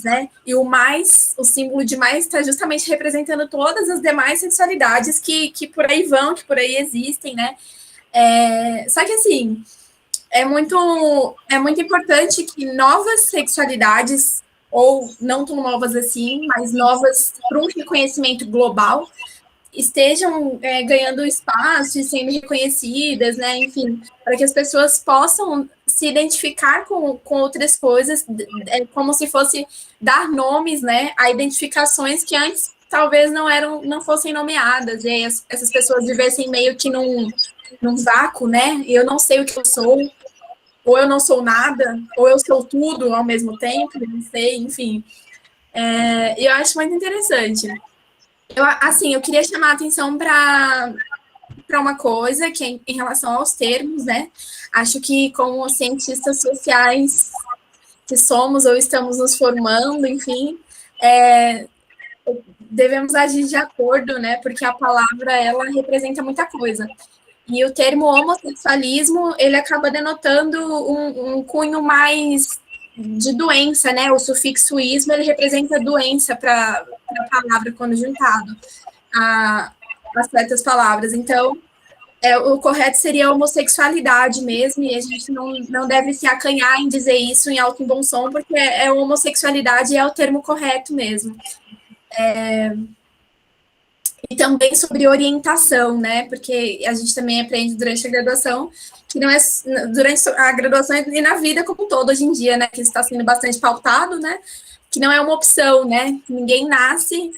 né, e o mais, o símbolo de mais está justamente representando todas as demais sexualidades que por aí vão, que por aí existem, né. Só que, assim, é muito importante que novas sexualidades, ou não tão novas assim, mas novas para um reconhecimento global, estejam ganhando espaço e sendo reconhecidas, né? Enfim, para que as pessoas possam se identificar com outras coisas, como se fosse dar nomes, né, a identificações que antes talvez não fossem nomeadas, e aí essas pessoas vivessem meio que num vácuo, né? Eu não sei o que eu sou, ou eu não sou nada, ou eu sou tudo ao mesmo tempo, não sei, enfim. Eu acho muito interessante. Eu queria chamar a atenção para uma coisa, que é em relação aos termos, né? Acho que, como cientistas sociais que somos ou estamos nos formando, enfim, devemos agir de acordo, né? Porque a palavra, ela representa muita coisa. E o termo homossexualismo, ele acaba denotando um cunho mais de doença, né? O sufixo ismo, ele representa doença para a palavra quando juntado a certas palavras. Então, o correto seria homossexualidade mesmo, e a gente não deve se acanhar em dizer isso em alto e bom som, porque homossexualidade é o termo correto mesmo. E também sobre orientação, né? Porque a gente também aprende durante a graduação, que não é durante a graduação e na vida como um todo hoje em dia, né? Que está sendo bastante pautado, né? Que não é uma opção, né? Ninguém nasce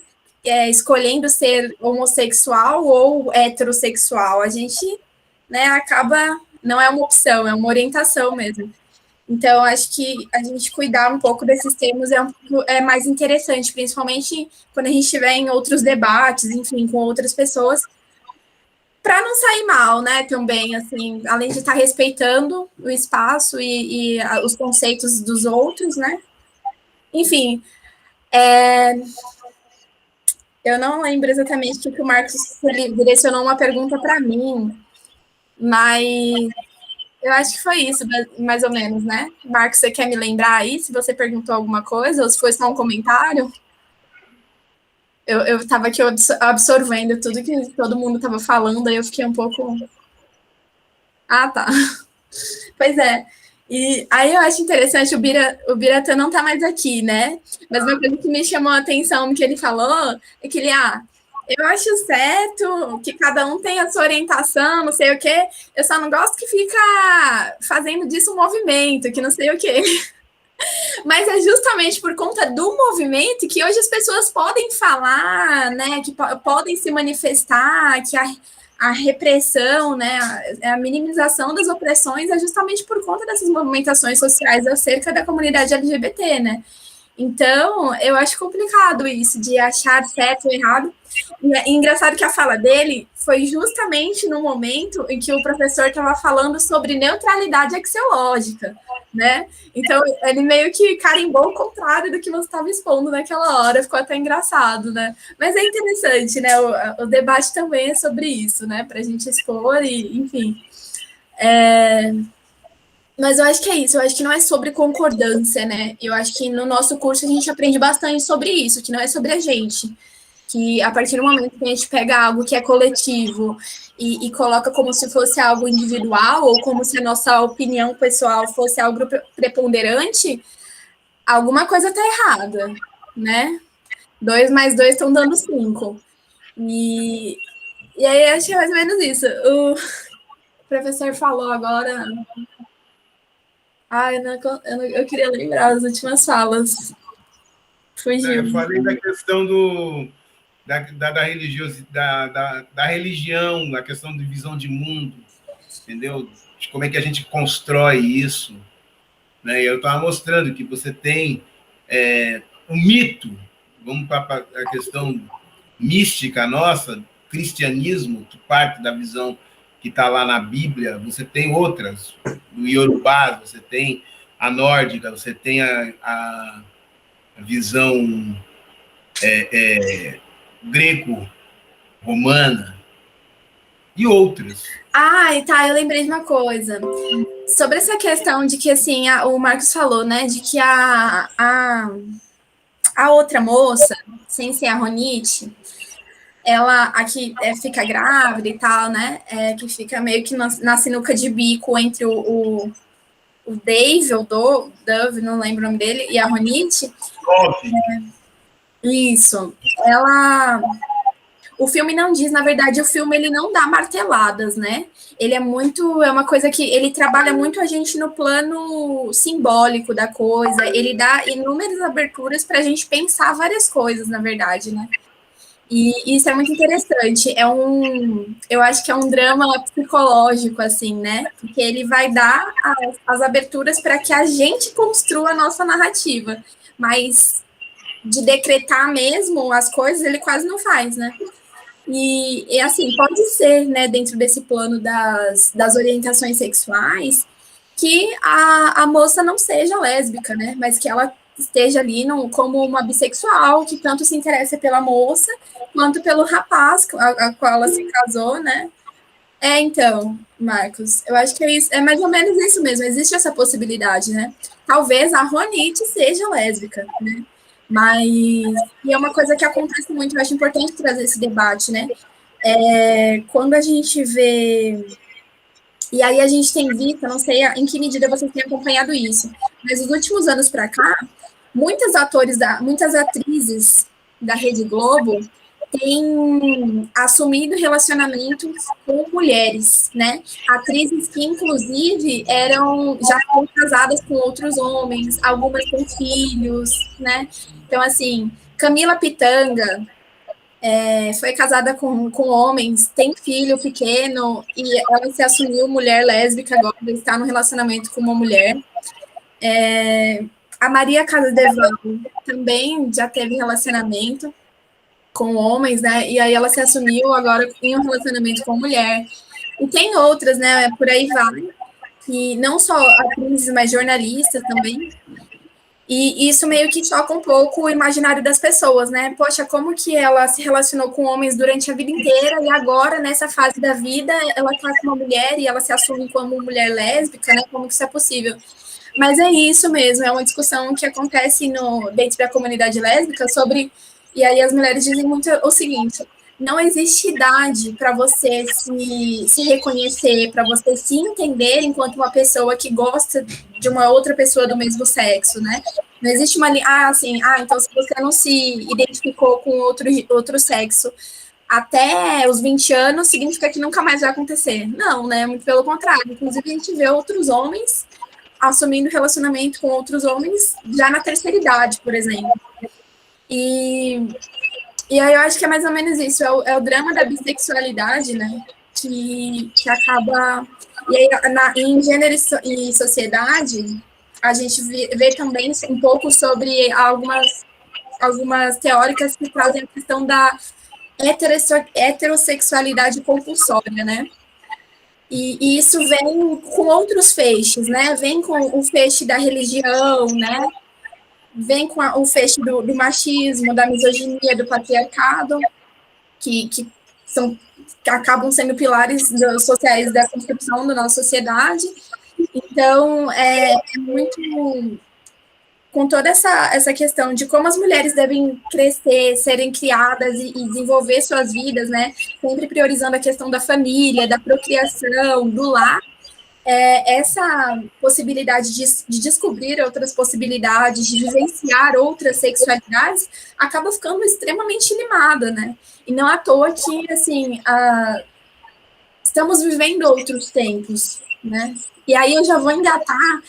escolhendo ser homossexual ou heterossexual. A gente, né, acaba, não é uma opção, é uma orientação mesmo. Então, acho que a gente cuidar um pouco desses termos é mais interessante, principalmente quando a gente estiver em outros debates, enfim, com outras pessoas, para não sair mal, né, também, assim, além de estar respeitando o espaço e os conceitos dos outros, né. Enfim, eu não lembro exatamente o que o Marcos direcionou uma pergunta para mim, mas eu acho que foi isso, mais ou menos, né? Marcos, você quer me lembrar aí se você perguntou alguma coisa ou se foi só um comentário? Eu estava aqui absorvendo tudo que todo mundo estava falando, aí eu fiquei um pouco. Ah, tá. Pois é. E aí eu acho interessante, o Biratã não está mais aqui, né? Mas uma coisa que me chamou a atenção no que ele falou é que ele, eu acho certo que cada um tem a sua orientação, não sei o quê. Eu só não gosto que fica fazendo disso um movimento, que não sei o quê. Mas é justamente por conta do movimento que hoje as pessoas podem falar, né? Que podem se manifestar, que a repressão, né? A minimização das opressões é justamente por conta dessas movimentações sociais acerca da comunidade LGBT, né? Então, eu acho complicado isso, de achar certo ou errado. E é engraçado que a fala dele foi justamente no momento em que o professor estava falando sobre neutralidade axiológica, né? Então, ele meio que carimbou o contrário do que você estava expondo naquela hora, ficou até engraçado, né? Mas é interessante, né? O debate também é sobre isso, né? Para a gente expor e, enfim... Mas eu acho que é isso, eu acho que não é sobre concordância, né? Eu acho que no nosso curso a gente aprende bastante sobre isso, que não é sobre a gente. Que a partir do momento que a gente pega algo que é coletivo e coloca como se fosse algo individual, ou como se a nossa opinião pessoal fosse algo preponderante, alguma coisa está errada, né? 2 mais 2 estão dando 5. E aí acho que é mais ou menos isso. O professor falou agora... eu queria lembrar as últimas falas. Fugiu. Eu falei da questão da religião, a questão de visão de mundo, entendeu? De como é que a gente constrói isso. Né? E eu estava mostrando que você tem um mito, vamos para a questão mística nossa, cristianismo, que parte da visão que está lá na Bíblia, você tem outras, do Iorubá, você tem a nórdica, você tem a visão greco-romana e outras. Tá, eu lembrei de uma coisa. Sobre essa questão de que, assim, o Marcos falou, né, de que a outra moça, sem ser a Ronite, ela aqui fica grávida e tal, né? Que fica meio que na sinuca de bico entre o Dave, ou Dove, não lembro o nome dele, e a Ronite. Isso. O filme não diz, na verdade, o filme ele não dá marteladas, né? Ele é uma coisa que ele trabalha muito a gente no plano simbólico da coisa, ele dá inúmeras aberturas para a gente pensar várias coisas, na verdade, né? E isso é muito interessante. Eu acho que é um drama psicológico, assim, né? Porque ele vai dar as aberturas para que a gente construa a nossa narrativa. Mas de decretar mesmo as coisas, ele quase não faz, né? E assim, pode ser, né, dentro desse plano das orientações sexuais, que a moça não seja lésbica, né? Mas que ela esteja ali como uma bissexual, que tanto se interessa pela moça, quanto pelo rapaz a qual ela se casou, né? Então, Marcos, eu acho que é mais ou menos isso mesmo, existe essa possibilidade, né? Talvez a Ronite seja lésbica, né? Mas e é uma coisa que acontece muito, eu acho importante trazer esse debate, né? Quando a gente vê... E aí a gente tem visto, não sei em que medida vocês têm acompanhado isso, mas nos últimos anos para cá, muitas atrizes da Rede Globo tem assumido relacionamentos com mulheres, né? Atrizes que, inclusive, já foram casadas com outros homens, algumas têm filhos, né? Então, assim, Camila Pitanga foi casada com homens, tem filho pequeno, e ela se assumiu mulher lésbica agora, está no relacionamento com uma mulher. A Maria Casadeval também já teve relacionamento com homens, né? E aí ela se assumiu agora em um relacionamento com mulher. E tem outras, né? Por aí vai. Que não só atrizes, mas jornalistas também. E isso meio que choca um pouco o imaginário das pessoas, né? Poxa, como que ela se relacionou com homens durante a vida inteira e agora, nessa fase da vida, ela tá com uma mulher e ela se assume como mulher lésbica, né? Como que isso é possível? Mas é isso mesmo, é uma discussão que acontece dentro da comunidade lésbica sobre... E aí as mulheres dizem muito o seguinte: não existe idade para você se reconhecer, para você se entender enquanto uma pessoa que gosta de uma outra pessoa do mesmo sexo, né? Não existe uma... então se você não se identificou com outro sexo até os 20 anos, significa que nunca mais vai acontecer. Não, né? Muito pelo contrário. Inclusive, a gente vê outros homens assumindo relacionamento com outros homens já na terceira idade, por exemplo. E aí eu acho que é mais ou menos isso, é o drama da bissexualidade, né, que acaba... E aí, em Gênero e Sociedade, a gente vê também um pouco sobre algumas teóricas que trazem a questão da heterossexualidade compulsória, né, e isso vem com outros feixes, né, vem com o feixe da religião, né, vem com o feixe do machismo, da misoginia, do patriarcado, que acabam sendo pilares sociais da construção da nossa sociedade. Então, é muito... Com toda essa questão de como as mulheres devem crescer, serem criadas e desenvolver suas vidas, né? Sempre priorizando a questão da família, da procriação, do lar, essa possibilidade de descobrir outras possibilidades, de vivenciar outras sexualidades, acaba ficando extremamente limada, né? E não à toa que, assim, estamos vivendo outros tempos, né? E aí eu já vou engatar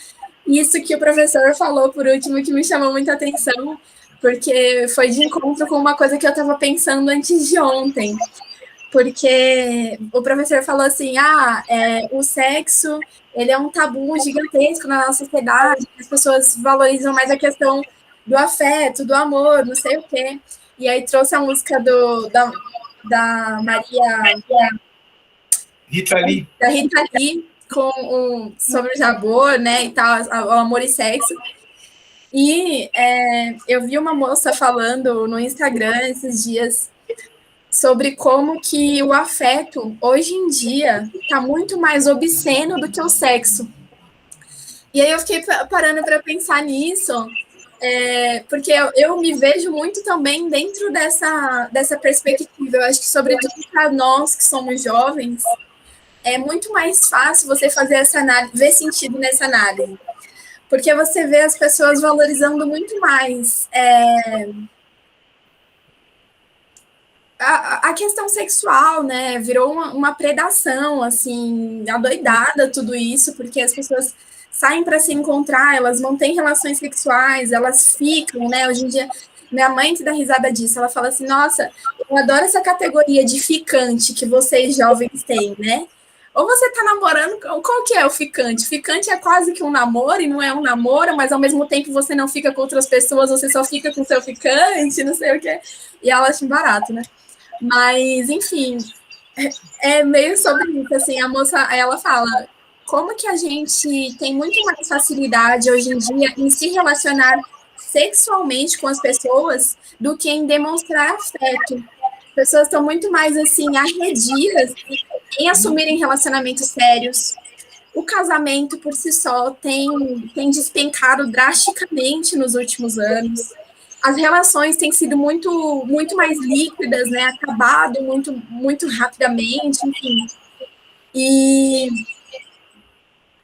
isso que o professor falou por último, que me chamou muita atenção, porque foi de encontro com uma coisa que eu estava pensando antes de ontem. Porque o professor falou assim, o sexo, ele é um tabu gigantesco na nossa sociedade, as pessoas valorizam mais a questão do afeto, do amor, não sei o quê. E aí trouxe a música da Maria... Rita Lee. Da Rita Lee, sobre o Jabor, né, e tal, o amor e sexo. E eu vi uma moça falando no Instagram esses dias sobre como que o afeto, hoje em dia, está muito mais obsceno do que o sexo. E aí eu fiquei parando para pensar nisso, porque eu me vejo muito também dentro dessa perspectiva. Eu acho que, sobretudo para nós que somos jovens, é muito mais fácil você fazer essa análise, ver sentido nessa análise. Porque você vê as pessoas valorizando muito mais a questão sexual, né? Virou uma predação, assim, adoidada tudo isso, porque as pessoas saem para se encontrar, elas mantêm relações sexuais, elas ficam, né? Hoje em dia, minha mãe que dá risada disso, ela fala assim, nossa, eu adoro essa categoria de ficante que vocês jovens têm, né? Ou você tá namorando, qual que é o ficante? Ficante é quase que um namoro, e não é um namoro, mas ao mesmo tempo você não fica com outras pessoas, você só fica com seu ficante, não sei o quê. E ela acha barato, né? Mas, enfim, é meio sobre isso, assim, a moça, ela fala, como que a gente tem muito mais facilidade hoje em dia em se relacionar sexualmente com as pessoas do que em demonstrar afeto. As pessoas estão muito mais, assim, arredias em assumirem relacionamentos sérios. O casamento, por si só, tem despencado drasticamente nos últimos anos. As relações têm sido muito, muito mais líquidas, né? Acabado muito, muito rapidamente, enfim. E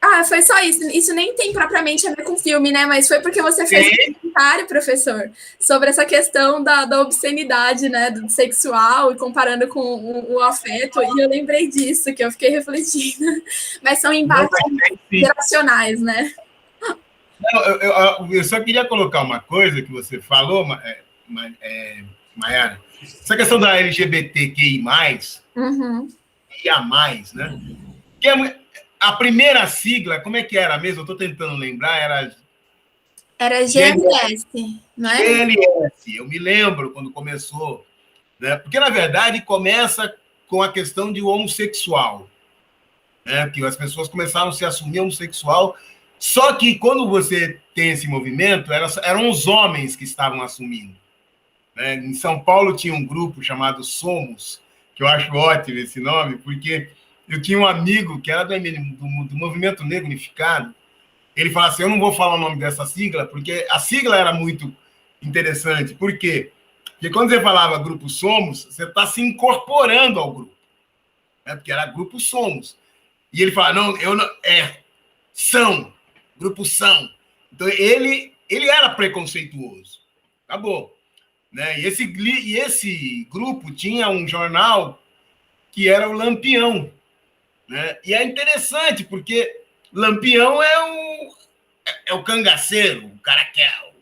Ah, foi só isso. Isso nem tem propriamente a ver com filme, né? Mas foi porque você fez um comentário, professor, sobre essa questão da obscenidade, né? Do sexual e comparando com o afeto. E eu lembrei disso, que eu fiquei refletindo. Mas são embates geracionais, né? Não, eu só queria colocar uma coisa que você falou, Mayara. Essa questão da LGBTQI+, Uhum. e a mais, né? Que a primeira sigla, como é que era mesmo? Eu estou tentando lembrar, era GLS, não é? GLS, eu me lembro quando começou, né? Porque, na verdade, começa com a questão de homossexual, né? Que as pessoas começaram a se assumir homossexual, só que quando você tem esse movimento, eram os homens que estavam assumindo, né? Em São Paulo tinha um grupo chamado Somos, que eu acho ótimo esse nome, porque eu tinha um amigo que era do Movimento Negro Unificado. Ele fala assim, eu não vou falar o nome dessa sigla, porque a sigla era muito interessante. Por quê? Porque quando você falava Grupo Somos, você está se incorporando ao grupo, né? Porque era Grupo Somos. E ele fala, não, são, Grupo São. Então, ele era preconceituoso. Acabou. Né? E esse grupo tinha um jornal que era o Lampião. Né? E é interessante, porque Lampião é o cangaceiro, o cara que é o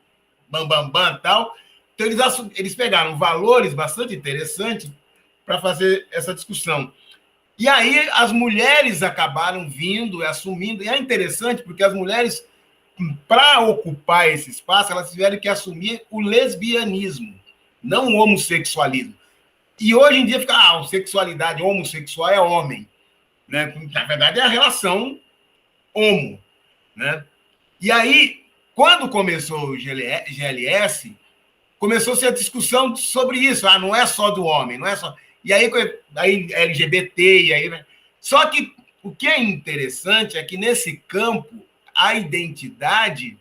bambambam e tal. Então, eles pegaram valores bastante interessantes para fazer essa discussão. E aí, as mulheres acabaram vindo e assumindo. E é interessante, porque as mulheres, para ocupar esse espaço, elas tiveram que assumir o lesbianismo, não o homossexualismo. E hoje em dia fica, sexualidade homossexual é homem. Né? Na verdade, é a relação homo. Né? E aí, quando começou o GLS, começou-se a discussão sobre isso. Não é só do homem, não é só... E aí LGBT, e aí... Só que o que é interessante é que, nesse campo, a identidade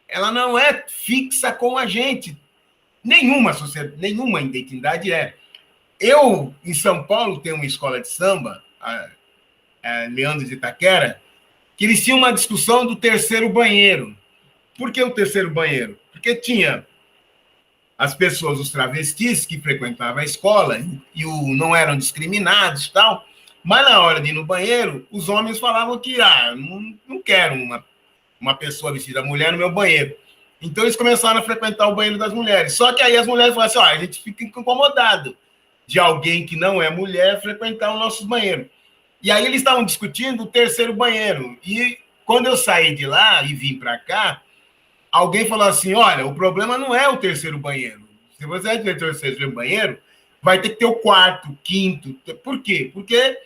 ela não é fixa com a gente. Nenhuma identidade é. Eu, em São Paulo, tenho uma escola de samba, a Leandro de Itaquera, que eles tinham uma discussão do terceiro banheiro. Por que o terceiro banheiro? Porque tinha as pessoas, os travestis, que frequentavam a escola e não eram discriminados e tal, mas na hora de ir no banheiro, os homens falavam que não quero uma pessoa vestida mulher no meu banheiro. Então eles começaram a frequentar o banheiro das mulheres. Só que aí as mulheres falaram assim, a gente fica incomodado de alguém que não é mulher frequentar o nosso banheiro. E aí eles estavam discutindo o terceiro banheiro. E quando eu saí de lá e vim para cá, alguém falou assim, olha, o problema não é o terceiro banheiro. Se você ter o terceiro banheiro, vai ter que ter o quarto, o quinto. Por quê? Porque,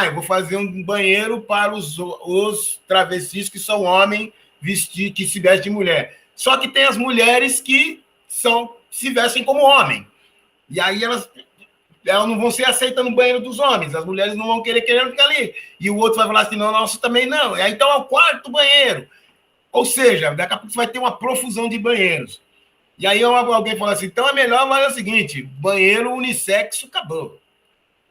eu vou fazer um banheiro para os travestis que são homens que se vestem de mulher. Só que tem as mulheres que se vestem como homem. E aí elas não vão ser aceitas no banheiro dos homens. As mulheres não vão querer ficar ali. E o outro vai falar assim, não, nosso também não. E aí, então é o quarto banheiro. Ou seja, daqui a pouco você vai ter uma profusão de banheiros. E aí alguém fala assim, então é melhor fazer o seguinte, banheiro unissexo, acabou.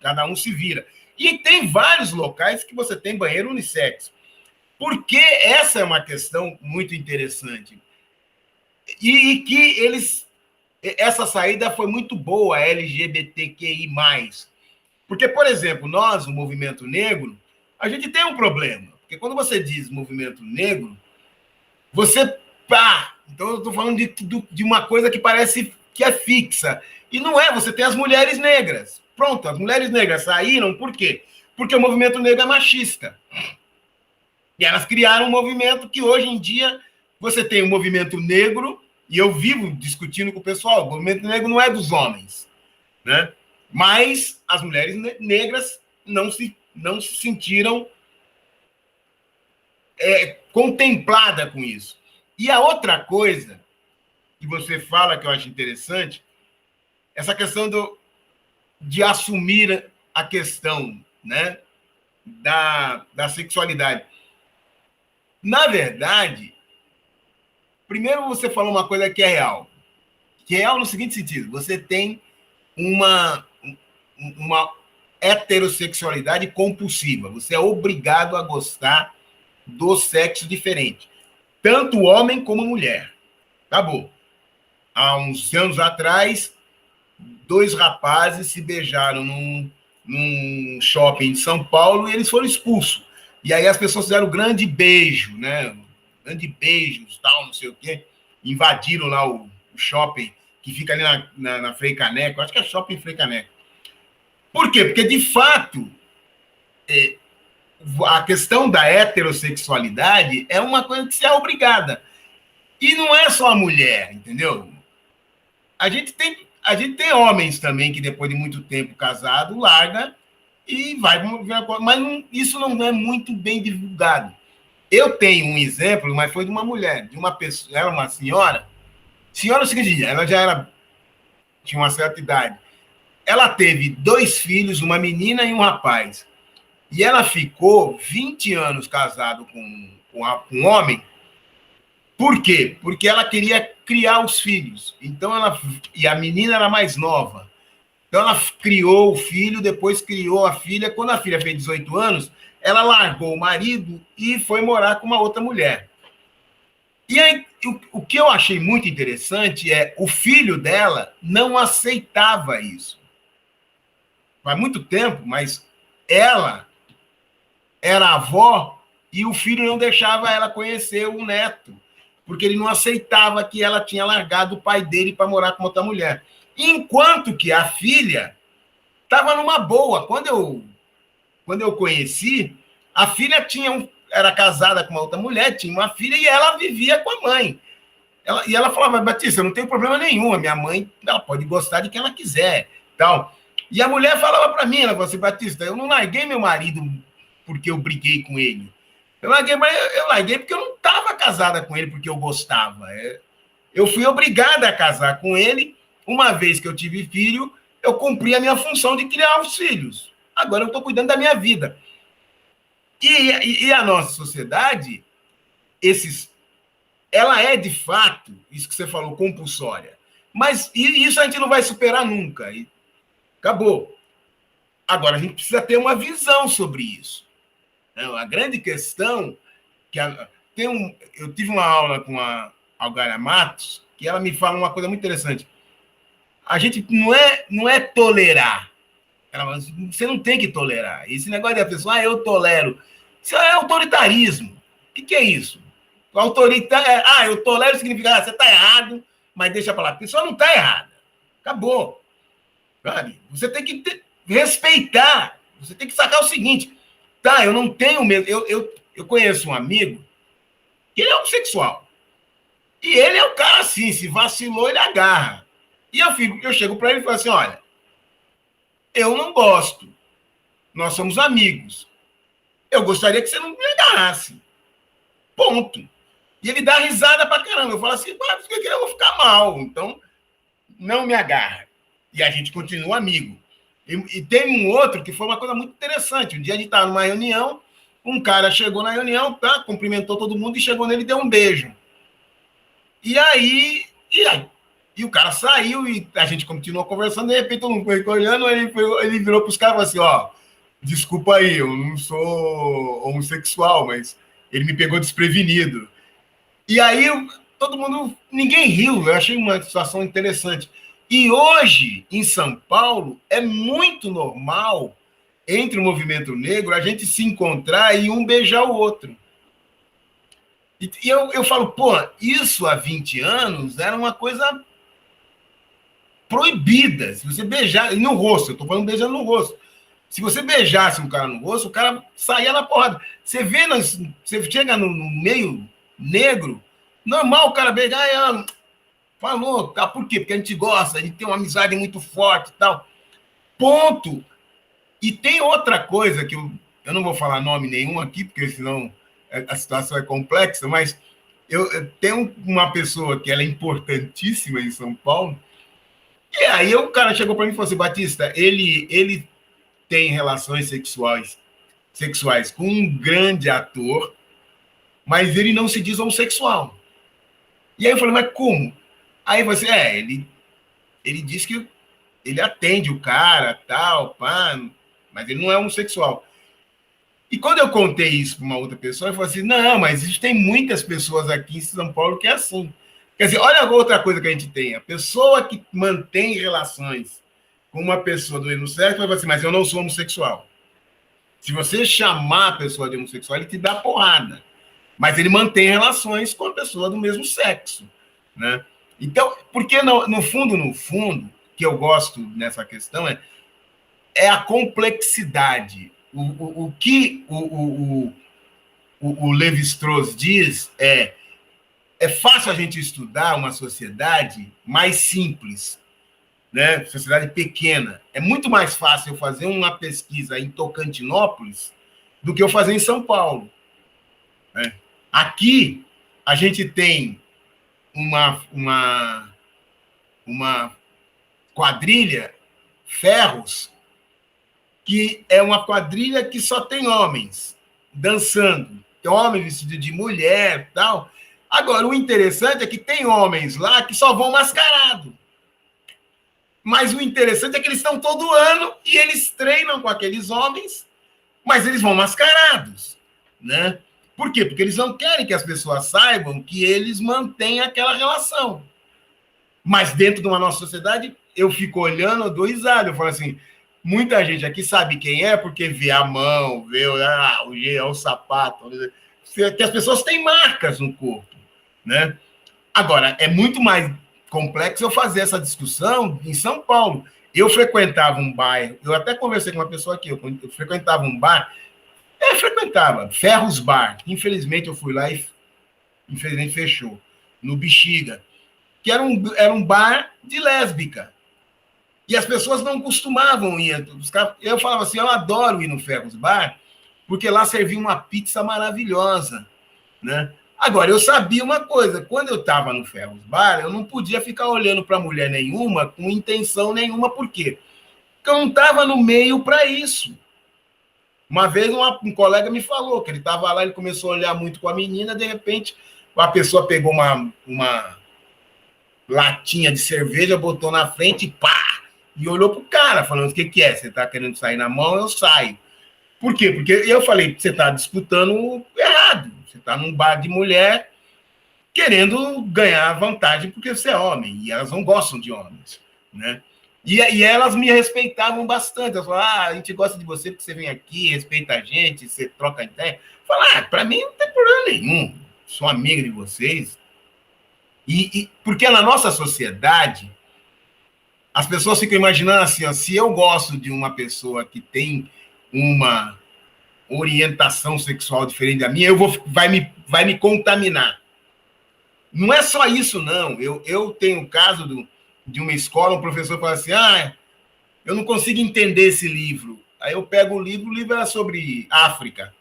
Cada um se vira. E tem vários locais que você tem banheiro unissexo. Porque essa é uma questão muito interessante. E que essa saída foi muito boa, LGBTQI+. Porque, por exemplo, nós, o movimento negro, a gente tem um problema. Porque quando você diz movimento negro, você... então eu estou falando de uma coisa que parece que é fixa. E não é, você tem as mulheres negras. Pronto, as mulheres negras saíram, por quê? Porque o movimento negro é machista. E elas criaram um movimento que hoje em dia você tem um movimento negro, e eu vivo discutindo com o pessoal, o movimento negro não é dos homens, né? Mas as mulheres negras não se sentiram contempladas com isso. E a outra coisa que você fala que eu acho interessante, essa questão de assumir a questão, né, da sexualidade. Na verdade, primeiro você falou uma coisa que é real. Que é real no seguinte sentido, você tem uma heterossexualidade compulsiva. Você é obrigado a gostar do sexo diferente. Tanto homem como mulher. Acabou. Há uns anos atrás, 2 rapazes se beijaram num shopping em São Paulo e eles foram expulsos. E aí as pessoas fizeram um grande beijo, né? Grande beijos, tal, não sei o quê. Invadiram lá o shopping, que fica ali na Frei Caneco. Acho que é shopping Frei Caneco. Por quê? Porque, de fato, a questão da heterossexualidade é uma coisa que se é obrigada. E não é só a mulher, entendeu? A gente tem homens também que, depois de muito tempo casado, larga e vai. Mas isso não é muito bem divulgado. Eu tenho um exemplo, mas foi de uma mulher, de uma pessoa, era uma senhora. Senhora é o seguinte, ela tinha uma certa idade. Ela teve 2 filhos, uma menina e um rapaz. E ela ficou 20 anos casada com um homem. Por quê? Porque ela queria criar os filhos. Então e a menina era mais nova. Então ela criou o filho, depois criou a filha. Quando a filha fez 18 anos, ela largou o marido e foi morar com uma outra mulher. E aí, o que eu achei muito interessante é o filho dela não aceitava isso. Faz muito tempo, mas ela era avó e o filho não deixava ela conhecer o neto, porque ele não aceitava que ela tinha largado o pai dele para morar com outra mulher. Enquanto que a filha estava numa boa. Quando eu conheci, a filha era casada com uma outra mulher, tinha uma filha e ela vivia com a mãe. Ela falava, Batista, não tem problema nenhum, a minha mãe ela pode gostar de quem ela quiser. Tal. E a mulher falava para mim, ela falou assim, Batista, eu não larguei meu marido porque eu briguei com ele. Eu larguei porque eu não estava casada com ele porque eu gostava. Eu fui obrigada a casar com ele. Uma vez que eu tive filho, eu cumpri a minha função de criar os filhos. Agora eu estou cuidando da minha vida. E a nossa sociedade, ela é, de fato, isso que você falou, compulsória. Mas isso a gente não vai superar nunca. E acabou. Agora, a gente precisa ter uma visão sobre isso. A grande questão, eu tive uma aula com a Algaia Matos, que ela me fala uma coisa muito interessante. A gente não é tolerar. Você não tem que tolerar. Esse negócio da pessoa, eu tolero. Isso é autoritarismo. O que é isso? Eu tolero significa, você está errado, mas deixa para lá. A pessoa não está errada. Acabou. Sabe? Você tem que respeitar. Você tem que sacar o seguinte. Tá, eu não tenho medo. Eu conheço um amigo que ele é homossexual. E ele é o cara assim, se vacilou, ele agarra. E eu chego para ele e falo assim, olha, eu não gosto. Nós somos amigos. Eu gostaria que você não me agarrasse. Ponto. E ele dá risada pra caramba. Eu falo assim, por que eu vou ficar mal? Então, não me agarra. E a gente continua amigo. E tem um outro que foi uma coisa muito interessante. Um dia a gente estava numa reunião, um cara chegou na reunião, cumprimentou todo mundo e chegou nele e deu um beijo. E o cara saiu e a gente continuou conversando, de repente todo mundo foi olhando, ele virou para os caras e falou assim, desculpa aí, eu não sou homossexual, mas ele me pegou desprevenido. E aí ninguém riu, eu achei uma situação interessante. E hoje, em São Paulo, é muito normal, entre o movimento negro, a gente se encontrar e um beijar o outro. E eu falo, isso há 20 anos era uma coisa proibida. Se você beijar, no rosto, eu estou falando beijando no rosto. Se você beijasse um cara no rosto, o cara saía na porrada. Você chega no meio negro, normal o cara beijar, falou, por quê? Porque a gente gosta, a gente tem uma amizade muito forte e tal. Ponto. E tem outra coisa que eu não vou falar nome nenhum aqui, porque senão a situação é complexa, mas eu tenho uma pessoa que ela é importantíssima em São Paulo, e aí o cara chegou para mim e falou assim, Batista, ele tem relações sexuais com um grande ator, mas ele não se diz homossexual. E aí eu falei, mas como? Aí você, ele diz que ele atende o cara, tal, pá, mas ele não é homossexual. E quando eu contei isso para uma outra pessoa, eu falei assim, não, mas existem muitas pessoas aqui em São Paulo que é assim. Quer dizer, olha outra coisa que a gente tem. A pessoa que mantém relações com uma pessoa do mesmo sexo, vai falar assim, mas eu não sou homossexual. Se você chamar a pessoa de homossexual, ele te dá porrada. Mas ele mantém relações com a pessoa do mesmo sexo, né? Então, porque no fundo, que eu gosto nessa questão é a complexidade. O que o Levi-Strauss diz é fácil a gente estudar uma sociedade mais simples, né? Sociedade pequena. É muito mais fácil eu fazer uma pesquisa em Tocantinópolis do que eu fazer em São Paulo, né? Aqui, a gente tem uma quadrilha, Ferros, que é uma quadrilha que só tem homens dançando. Tem homem vestido de mulher e tal. Agora, o interessante é que tem homens lá que só vão mascarado. Mas o interessante é que eles estão todo ano e eles treinam com aqueles homens, mas eles vão mascarados, né? Por quê? Porque eles não querem que as pessoas saibam que eles mantêm aquela relação. Mas dentro de uma nossa sociedade, eu fico olhando, eu dou risada, eu falo assim, muita gente aqui sabe quem é porque vê a mão, vê o sapato, que as pessoas têm marcas no corpo, né? Agora, é muito mais complexo eu fazer essa discussão em São Paulo. Eu frequentava um bairro, eu até conversei com uma pessoa aqui, eu frequentava um bar, frequentava, Ferros Bar, infelizmente eu fui lá e infelizmente fechou, no Bexiga, que era um bar de lésbica. E as pessoas não costumavam ir. Eu falava assim, eu adoro ir no Ferros Bar, porque lá servia uma pizza maravilhosa, né? Agora, eu sabia uma coisa, quando eu estava no Ferros Bar, eu não podia ficar olhando para mulher nenhuma com intenção nenhuma, por quê? Porque eu não estava no meio para isso. Uma vez um colega me falou que ele estava lá, ele começou a olhar muito com a menina, de repente a pessoa pegou uma latinha de cerveja, botou na frente e pá! E olhou pro cara, falando, o que é? Você está querendo sair na mão? Eu saio. Por quê? Porque eu falei, você está disputando errado. Você está num bar de mulher querendo ganhar vantagem porque você é homem. E elas não gostam de homens, né? E elas me respeitavam bastante. Elas falavam, a gente gosta de você porque você vem aqui, respeita a gente, você troca ideia. Falar, para mim não tem problema nenhum. Sou amigo de vocês. Porque na nossa sociedade, as pessoas ficam imaginando assim, ó, se eu gosto de uma pessoa que tem uma orientação sexual diferente da minha, vai me contaminar. Não é só isso, não. Eu tenho um caso de uma escola, um professor fala assim, eu não consigo entender esse livro. Aí eu pego o livro era sobre África.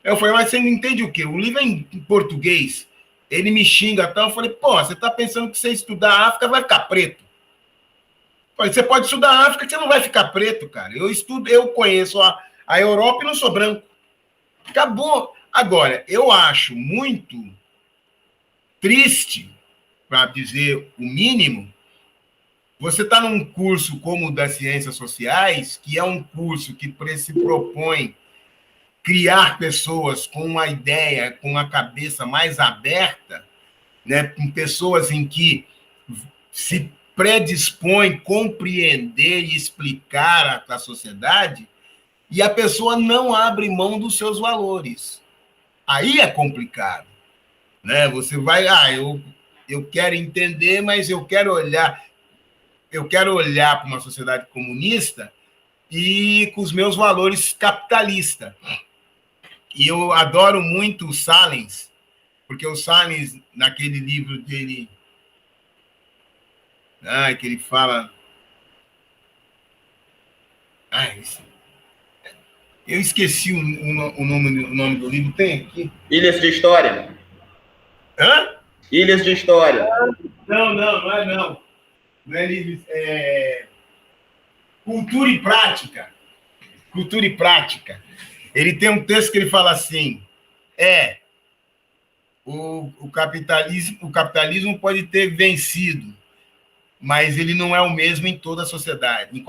Eu falei, mas você não entende o quê? O livro é em português. Ele me xinga tal. Eu falei, pô, você está pensando que você estudar a África vai ficar preto? Eu falei, você pode estudar a África que você não vai ficar preto, cara. Eu conheço a Europa e não sou branco. Acabou. Agora, eu acho muito triste, para dizer o mínimo, você está num curso como o das Ciências Sociais, que é um curso que se propõe criar pessoas com uma ideia, com uma cabeça mais aberta, né, com pessoas em que se predispõe compreender e explicar a sociedade, e a pessoa não abre mão dos seus valores. Aí é complicado, né? Você vai, eu quero entender, mas eu quero olhar para uma sociedade comunista e com os meus valores capitalistas. E eu adoro muito o Salles, porque o Salles, naquele livro dele, que ele fala... eu esqueci o nome do livro. Tem aqui? Ilhas de História. Hã? Ilhas de História. Não é não. Não é livro... Cultura e Prática. Cultura e Prática. Ele tem um texto que ele fala assim, o capitalismo pode ter vencido, mas ele não é o mesmo em toda a sociedade,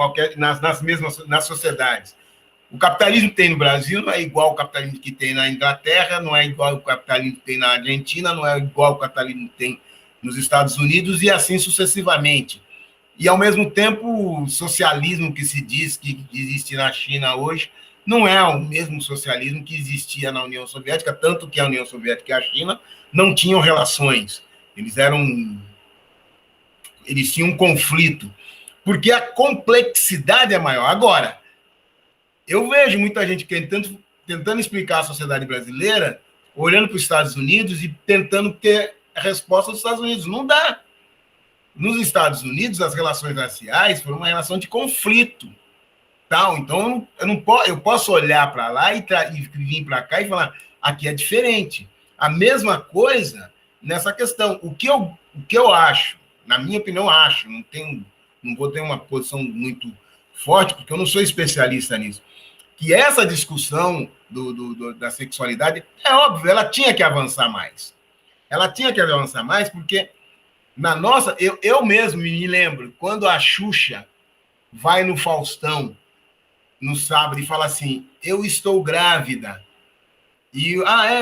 nas sociedades. O capitalismo que tem no Brasil não é igual ao capitalismo que tem na Inglaterra, não é igual ao capitalismo que tem na Argentina, não é igual ao capitalismo que tem nos Estados Unidos e assim sucessivamente. E, ao mesmo tempo, o socialismo que se diz que existe na China hoje não é o mesmo socialismo que existia na União Soviética, tanto que a União Soviética e a China não tinham relações. Eles tinham um conflito, porque a complexidade é maior. Agora, eu vejo muita gente tentando explicar a sociedade brasileira, olhando para os Estados Unidos e tentando ter a resposta dos Estados Unidos. Não dá. Nos Estados Unidos, as relações raciais foram uma relação de conflito. Tal. Então, eu posso olhar para lá e vir para cá e falar, aqui é diferente. A mesma coisa nessa questão. O que eu acho, na minha opinião, não vou ter uma posição muito forte, porque eu não sou especialista nisso, que essa discussão da sexualidade, é óbvio, ela tinha que avançar mais. Ela tinha que avançar mais, porque na nossa... Eu mesmo me lembro, quando a Xuxa vai no Faustão, no sábado, e fala assim, eu estou grávida. E,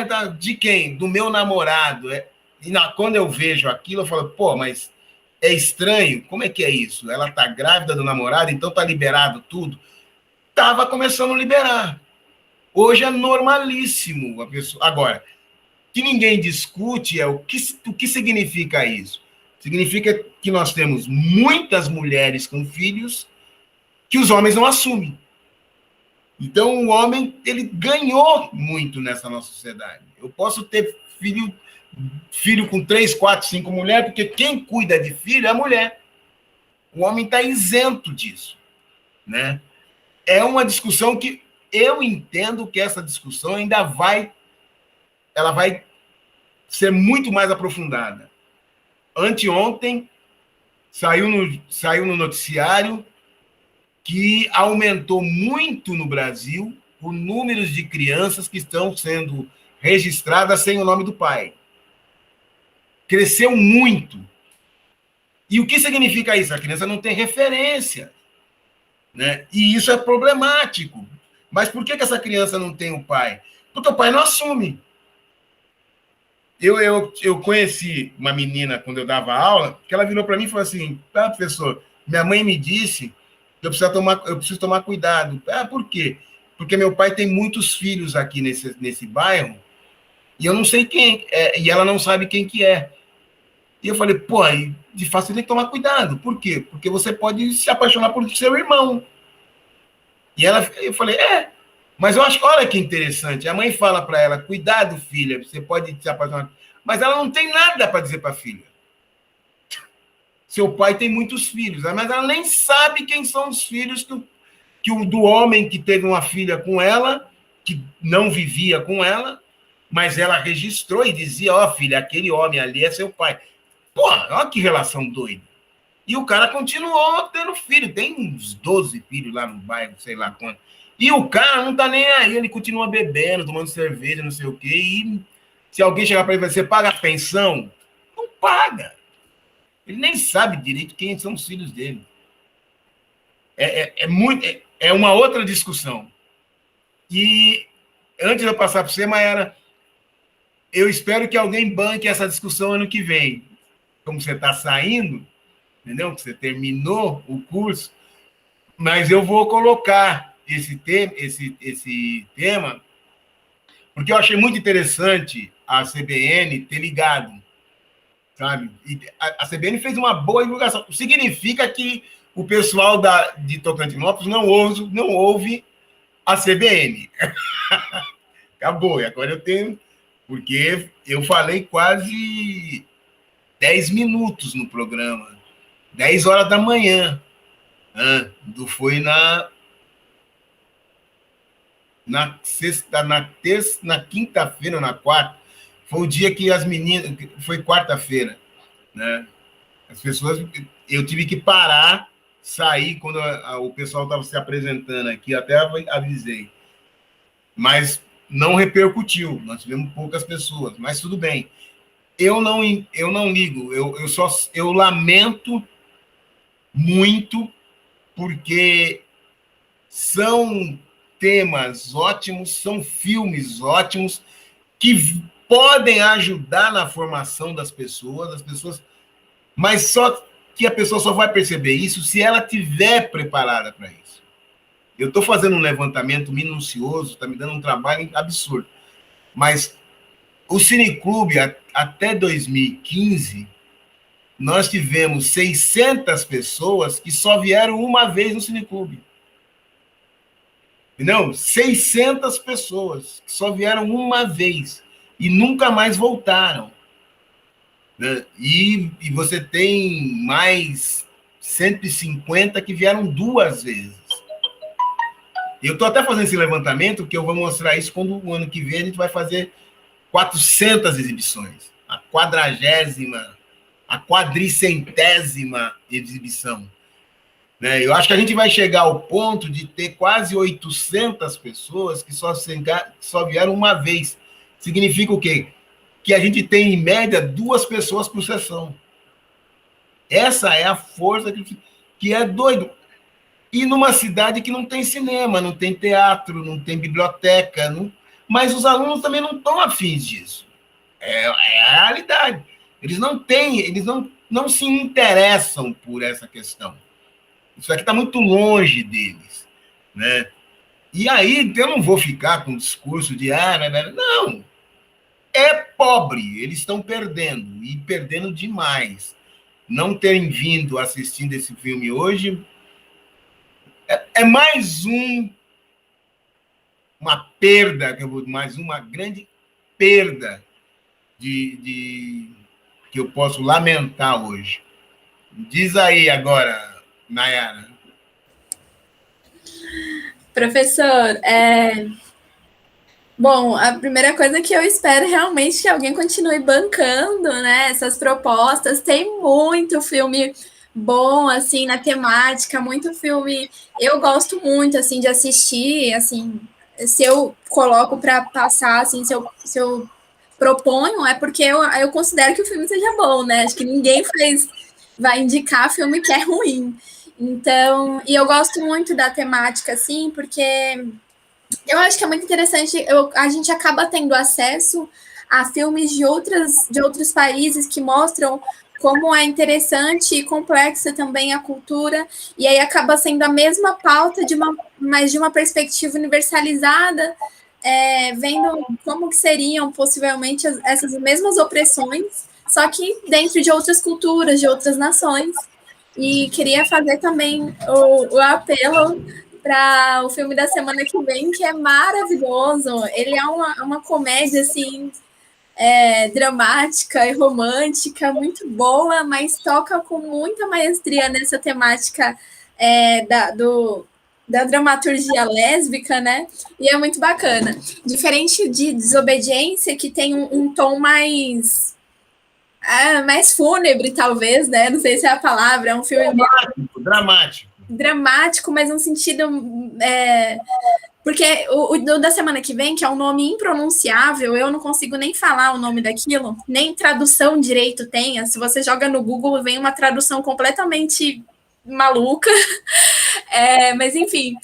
tá, de quem? Do meu namorado. Quando eu vejo aquilo, eu falo, pô, mas é estranho, como é que é isso? Ela tá grávida do namorado, então tá liberado tudo? Tava começando a liberar. Hoje é normalíssimo a pessoa. Agora, o que ninguém discute é o que significa isso. Significa que nós temos muitas mulheres com filhos que os homens não assumem. Então, o homem, ele ganhou muito nessa nossa sociedade. Eu posso ter filho com 3, 4, 5 mulheres, porque quem cuida de filho é a mulher. O homem está isento disso, né? É uma discussão que eu entendo que essa discussão ainda vai ser muito mais aprofundada. Anteontem, saiu no noticiário que aumentou muito no Brasil o número de crianças que estão sendo registradas sem o nome do pai. Cresceu muito. E o que significa isso? A criança não tem referência, né? E isso é problemático. Mas por que essa criança não tem o pai? Porque o pai não assume. Eu conheci uma menina, quando eu dava aula, que ela virou para mim e falou assim, professor, minha mãe me disse que eu preciso tomar cuidado. Por quê? Porque meu pai tem muitos filhos aqui nesse bairro e eu não sei quem, e ela não sabe quem que é. E eu falei, pô, de fato você tem que tomar cuidado. Por quê? Porque você pode se apaixonar por seu irmão. E eu falei, mas eu acho, olha que interessante. A mãe fala para ela, cuidado, filha, você pode se apaixonar. Mas ela não tem nada para dizer para a filha. Seu pai tem muitos filhos, mas ela nem sabe quem são os filhos do homem que teve uma filha com ela, que não vivia com ela, mas ela registrou e dizia, filha, aquele homem ali é seu pai. Pô, olha que relação doida. E o cara continuou tendo filho, tem uns 12 filhos lá no bairro, sei lá quanto. E o cara não tá nem aí, ele continua bebendo, tomando cerveja, não sei o quê, e se alguém chegar para ele e falar, você paga a pensão? Não paga. Ele nem sabe direito quem são os filhos dele. É uma outra discussão. E, antes de eu passar para você, Mayara, eu espero que alguém banque essa discussão ano que vem. Como você está saindo, entendeu? Você terminou o curso, mas eu vou colocar esse tema, porque eu achei muito interessante a CBN ter ligado, sabe? E a CBN fez uma boa divulgação. Significa que o pessoal de Tocantinópolis não ouve a CBN. Acabou. E agora eu tenho... Porque eu falei quase 10 minutos no programa. 10 horas da manhã. Foi na sexta, na terça, na quinta-feira, na quarta. Foi o dia que as meninas... Foi quarta-feira, né? As pessoas... Eu tive que parar, sair quando o pessoal estava se apresentando aqui, até avisei. Mas não repercutiu, nós tivemos poucas pessoas, mas tudo bem. Eu não ligo, eu lamento muito, porque são temas ótimos, são filmes ótimos, que podem ajudar na formação das pessoas, mas só que a pessoa só vai perceber isso se ela estiver preparada para isso. Eu estou fazendo um levantamento minucioso, está me dando um trabalho absurdo, mas o Cineclube, até 2015, nós tivemos 600 pessoas que só vieram uma vez no Cineclube. Não, 600 pessoas que só vieram uma vez e nunca mais voltaram. Né? E você tem mais 150 que vieram 2 vezes. Eu estou até fazendo esse levantamento, que eu vou mostrar isso quando o ano que vem a gente vai fazer 400 exibições. A 400ª exibição. Né? Eu acho que a gente vai chegar ao ponto de ter quase 800 pessoas que só vieram uma vez. Significa o quê? Que a gente tem, em média, 2 pessoas por sessão. Essa é a força que é doido. E numa cidade que não tem cinema, não tem teatro, não tem biblioteca, mas os alunos também não estão afins disso. É a realidade. Eles não se interessam por essa questão. Isso aqui está muito longe deles. Né? E aí, eu não vou ficar com o discurso de... Não. É pobre. Eles estão perdendo. E perdendo demais. Não terem vindo assistindo esse filme hoje é mais uma perda, mais uma grande perda que eu posso lamentar hoje. Diz aí agora, Nayara. Professor, bom, a primeira coisa que eu espero realmente que alguém continue bancando, né, essas propostas. Tem muito filme bom, assim, na temática, muito filme... Eu gosto muito, assim, de assistir, assim, se eu coloco para passar, assim, se eu proponho, é porque eu considero que o filme seja bom, né? Acho que ninguém vai indicar filme que é ruim. Então, e eu gosto muito da temática, assim, porque eu acho que é muito interessante, a gente acaba tendo acesso a filmes de outros países que mostram como é interessante e complexa também a cultura, e aí acaba sendo a mesma pauta, mas de uma perspectiva universalizada, vendo como que seriam possivelmente essas mesmas opressões, só que dentro de outras culturas, de outras nações. E queria fazer também o apelo para o filme da semana que vem, que é maravilhoso. Ele é uma comédia, assim, dramática e romântica, muito boa, mas toca com muita maestria nessa temática da dramaturgia lésbica, né? E é muito bacana. Diferente de Desobediência, que tem um tom mais fúnebre, talvez, né? Não sei se é a palavra, é um filme dramático, mas no sentido... porque o da semana que vem, que é um nome impronunciável, eu não consigo nem falar o nome daquilo, nem tradução direito tenha. Se você joga no Google, vem uma tradução completamente maluca. Mas, enfim,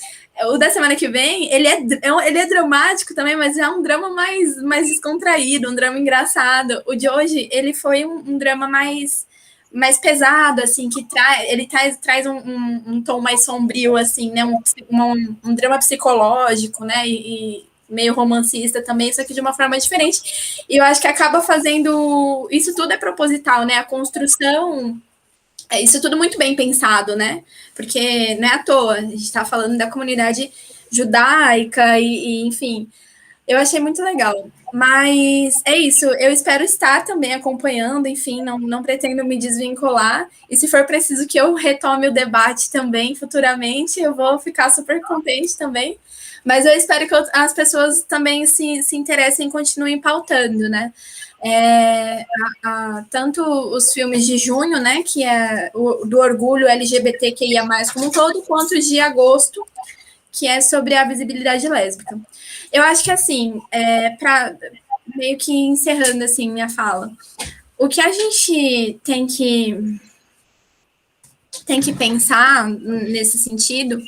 o da semana que vem, ele é dramático também, mas é um drama mais descontraído, um drama engraçado. O de hoje, ele foi um drama mais pesado, assim, que ele traz um tom mais sombrio, assim, né, um drama psicológico, né, e meio romancista também, só que de uma forma diferente. E eu acho que acaba fazendo... Isso tudo é proposital, né, a construção... Isso tudo muito bem pensado, né, porque não é à toa, a gente está falando da comunidade judaica e enfim... Eu achei muito legal, mas é isso, eu espero estar também acompanhando, enfim, não pretendo me desvincular, e se for preciso que eu retome o debate também futuramente, eu vou ficar super contente também, mas eu espero que as pessoas também se interessem e continuem pautando, né? Tanto os filmes de junho, né, que é do orgulho LGBTQIA+, como um todo, quanto os de agosto, que é sobre a visibilidade lésbica. Eu acho que, assim, para meio que encerrando, assim, minha fala, o que a gente tem que pensar nesse sentido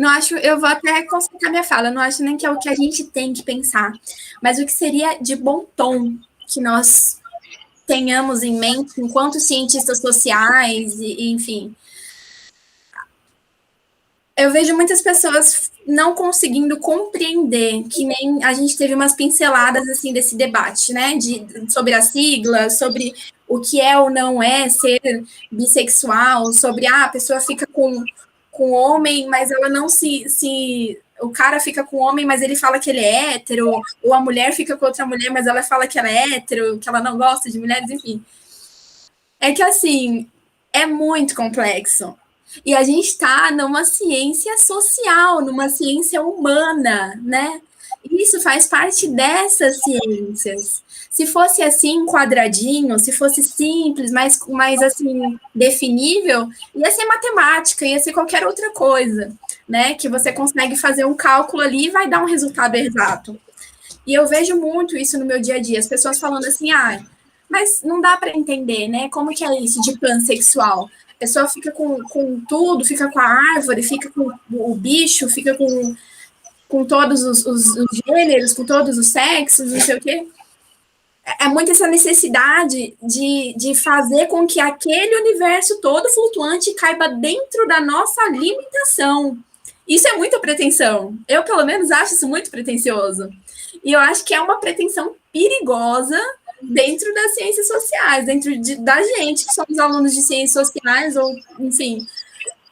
Não acho, eu vou até consultar minha fala, não acho nem que é o que a gente tem que pensar, mas o que seria de bom tom que nós tenhamos em mente enquanto cientistas sociais, enfim. Eu vejo muitas pessoas não conseguindo compreender, que nem a gente teve umas pinceladas assim desse debate, né? Sobre a sigla, sobre o que é ou não é ser bissexual, sobre a pessoa fica com homem, mas ela não o cara fica com homem, mas ele fala que ele é hétero, ou a mulher fica com outra mulher, mas ela fala que ela é hétero, que ela não gosta de mulheres, enfim. É que assim, é muito complexo. E a gente está numa ciência social, numa ciência humana, né? Isso faz parte dessas ciências. Se fosse assim, quadradinho, se fosse simples, mais assim, definível, ia ser matemática, ia ser qualquer outra coisa, né? Que você consegue fazer um cálculo ali e vai dar um resultado exato. E eu vejo muito isso no meu dia a dia, as pessoas falando assim, mas não dá para entender, né? Como que é isso de pansexual? A pessoa fica com tudo, fica com a árvore, fica com o bicho, fica com todos os gêneros, com todos os sexos, não sei o quê. É muito essa necessidade de fazer com que aquele universo todo flutuante caiba dentro da nossa limitação. Isso é muita pretensão. Eu, pelo menos, acho isso muito pretensioso. E eu acho que é uma pretensão perigosa dentro das ciências sociais, dentro da gente, que somos alunos de ciências sociais, ou, enfim,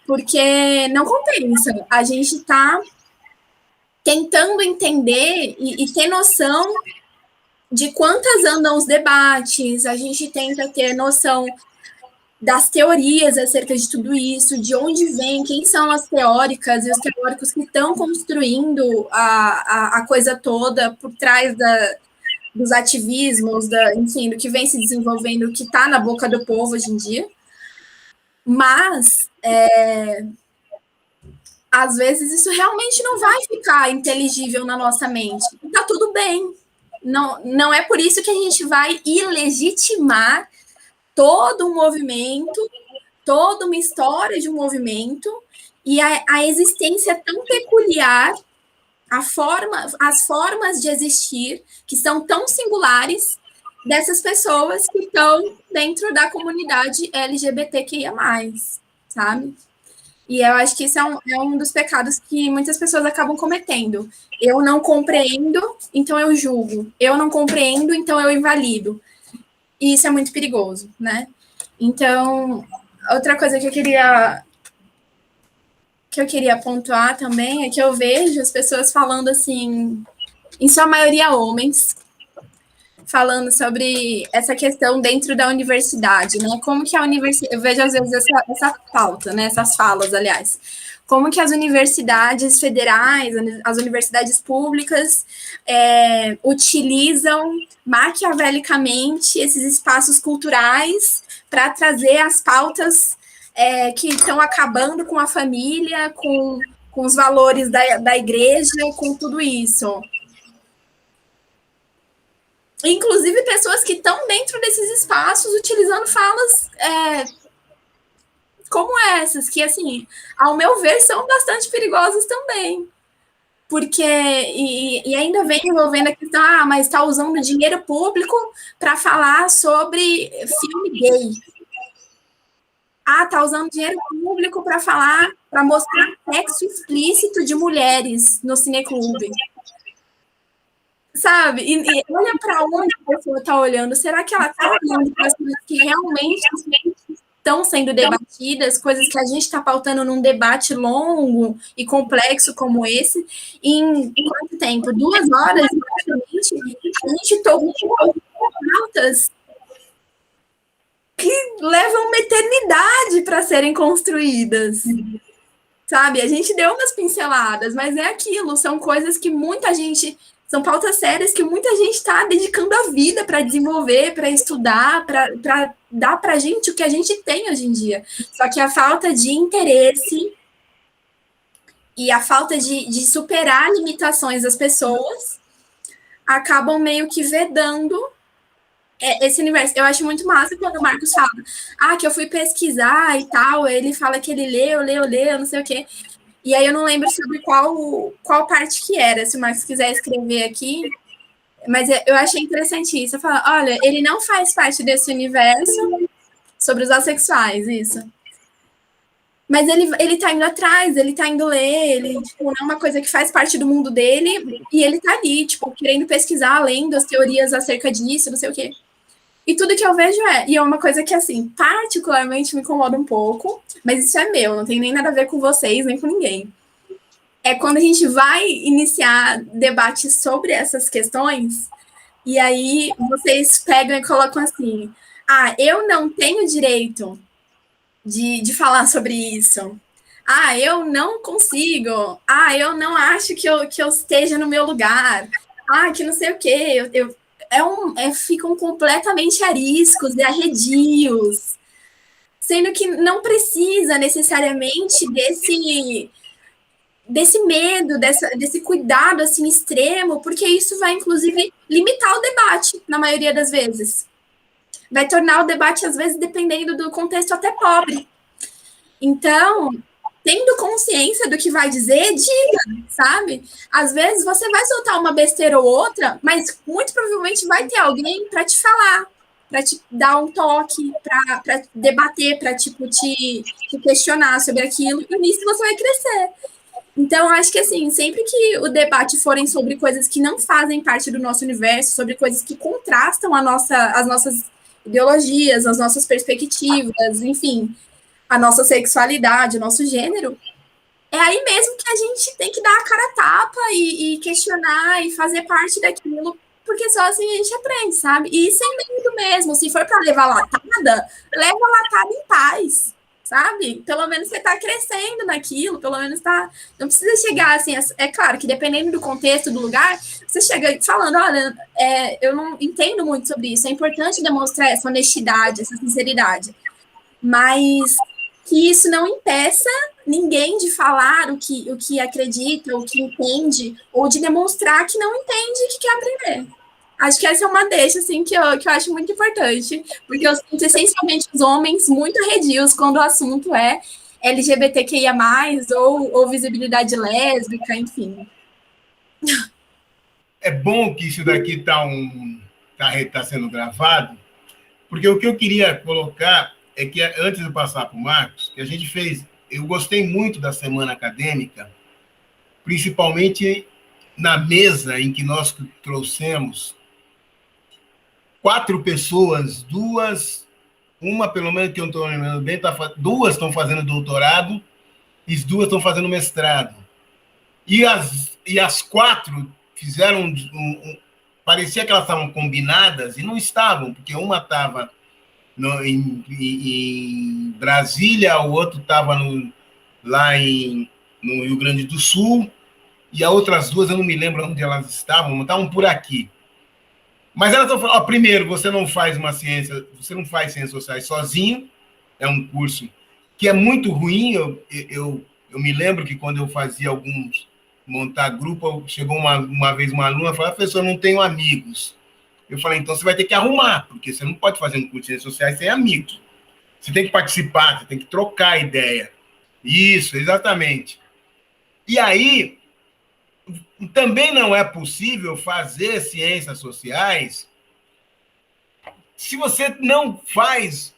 porque não compensa. A gente está tentando entender e ter noção de quantas andam os debates, a gente tenta ter noção das teorias acerca de tudo isso, de onde vem, quem são as teóricas e os teóricos que estão construindo a coisa toda por trás dos ativismos, enfim, do que vem se desenvolvendo, que está na boca do povo hoje em dia. Mas, às vezes, isso realmente não vai ficar inteligível na nossa mente. Está tudo bem. Não é por isso que a gente vai ilegitimar todo um movimento, toda uma história de um movimento, e a existência tão peculiar, as formas de existir, que são tão singulares, dessas pessoas que estão dentro da comunidade LGBTQIA+, sabe? E eu acho que isso é um dos pecados que muitas pessoas acabam cometendo. Eu não compreendo, então eu julgo. Eu não compreendo, então eu invalido. E isso é muito perigoso, né? Então, outra coisa que eu queria pontuar também é que eu vejo as pessoas falando assim, em sua maioria homens, falando sobre essa questão dentro da universidade, né? Como que a universidade... Eu vejo, às vezes, essa pauta, né? Essas falas, aliás. Como que as universidades federais, as universidades públicas utilizam maquiavelicamente esses espaços culturais para trazer as pautas que estão acabando com a família, com os valores da igreja, com tudo isso. Inclusive pessoas que estão dentro desses espaços utilizando falas como essas, que, assim, ao meu ver, são bastante perigosas também. Porque, e ainda vem envolvendo a questão, mas está usando dinheiro público para falar sobre filme gay. Está usando dinheiro público para falar, para mostrar sexo explícito de mulheres no cineclube. Sabe? E olha para onde a pessoa está olhando. Será que ela está olhando para as coisas que realmente estão sendo debatidas, coisas que a gente está pautando num debate longo e complexo como esse, em quanto tempo? 2 horas, praticamente, a gente tocou pautas que levam uma eternidade para serem construídas. Sabe? A gente deu umas pinceladas, mas é aquilo, são coisas que muita gente... São pautas sérias que muita gente está dedicando a vida para desenvolver, para estudar, para dar para a gente o que a gente tem hoje em dia. Só que a falta de interesse e a falta de superar limitações das pessoas acabam meio que vedando esse universo. Eu acho muito massa quando o Marcos fala que eu fui pesquisar e tal, ele fala que ele leu, não sei o quê. E aí eu não lembro sobre qual parte que era, se o Marcos quiser escrever aqui, mas eu achei interessante isso. Eu falo, olha, ele não faz parte desse universo sobre os assexuais, isso. Mas ele tá indo atrás, ele tá indo ler, ele, tipo, não é uma coisa que faz parte do mundo dele, e ele tá ali, tipo, querendo pesquisar, lendo as teorias acerca disso, não sei o quê. E tudo que eu vejo e é uma coisa que, assim, particularmente me incomoda um pouco, mas isso é meu, não tem nem nada a ver com vocês, nem com ninguém. É quando a gente vai iniciar debates sobre essas questões, e aí vocês pegam e colocam assim, eu não tenho direito de falar sobre isso. Eu não consigo. Eu não acho que eu esteja no meu lugar. Que não sei o quê. Ficam completamente ariscos e arredios, sendo que não precisa necessariamente desse medo, desse cuidado assim extremo, porque isso vai, inclusive, limitar o debate, na maioria das vezes. Vai tornar o debate, às vezes, dependendo do contexto, até pobre. Então, tendo consciência do que vai dizer, diga, sabe? Às vezes você vai soltar uma besteira ou outra, mas muito provavelmente vai ter alguém para te falar, para te dar um toque, para debater, para tipo, te questionar sobre aquilo, e nisso você vai crescer. Então, acho que assim, sempre que o debate forem sobre coisas que não fazem parte do nosso universo, sobre coisas que contrastam as nossas ideologias, as nossas perspectivas, enfim, a nossa sexualidade, o nosso gênero, é aí mesmo que a gente tem que dar a cara a tapa e questionar e fazer parte daquilo, porque só assim a gente aprende, sabe? E sem medo mesmo. Se for para levar latada, leva a latada em paz, sabe? Pelo menos você está crescendo naquilo, pelo menos tá. Não precisa chegar assim. É claro que dependendo do contexto, do lugar, você chega falando: olha, eu não entendo muito sobre isso. É importante demonstrar essa honestidade, essa sinceridade. Mas que isso não impeça ninguém de falar o que acredita, o que entende, ou de demonstrar que não entende e que quer aprender. Acho que essa é uma deixa, assim, que eu acho muito importante, porque eu sinto essencialmente os homens muito arredios quando o assunto é LGBTQIA+, ou visibilidade lésbica, enfim. É bom que isso daqui tá sendo gravado, porque o que eu queria colocar é que, antes de passar para o Marcos, que a gente fez, eu gostei muito da semana acadêmica, principalmente na mesa em que nós trouxemos 4 pessoas, uma pelo menos que eu não estou lembrando bem, 2 estão fazendo doutorado e 2 estão fazendo mestrado. E as 4 fizeram parecia que elas estavam combinadas e não estavam, porque uma estava em Brasília, o outro estava lá no Rio Grande do Sul, e as outras 2 eu não me lembro onde elas estavam por aqui. Mas elas estão falando, primeiro, você não faz ciências sociais sozinho, é um curso que é muito ruim. Eu me lembro que quando eu fazia montar grupo, chegou uma vez uma aluna e falou: professor, eu não tenho amigos. Eu falei: então você vai ter que arrumar, porque você não pode fazer um curso de ciências sociais sem amigos. Você tem que participar, você tem que trocar ideia. Isso, exatamente. E aí, também não é possível fazer ciências sociais se você não faz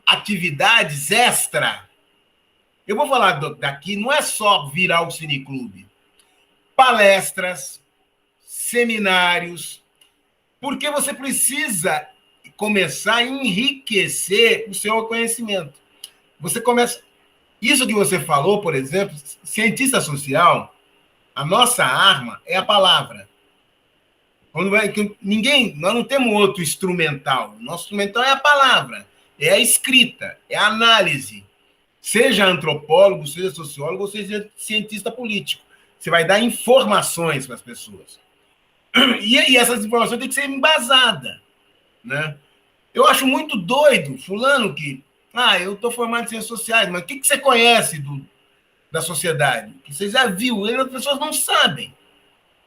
atividades extra. Eu vou falar daqui, não é só virar o cineclube. Palestras, seminários, porque você precisa começar a enriquecer o seu conhecimento. Você começa... Isso que você falou, por exemplo, cientista social, a nossa arma é a palavra. Nós não temos outro instrumental. Nosso instrumental é a palavra, é a escrita, é a análise. Seja antropólogo, seja sociólogo, ou seja cientista político. Você vai dar informações para as pessoas. E essas informações têm que ser embasadas, né? Eu acho muito doido, fulano, que... eu estou formado em ciências sociais, mas o que você conhece da sociedade? Que você já viu? As pessoas não sabem.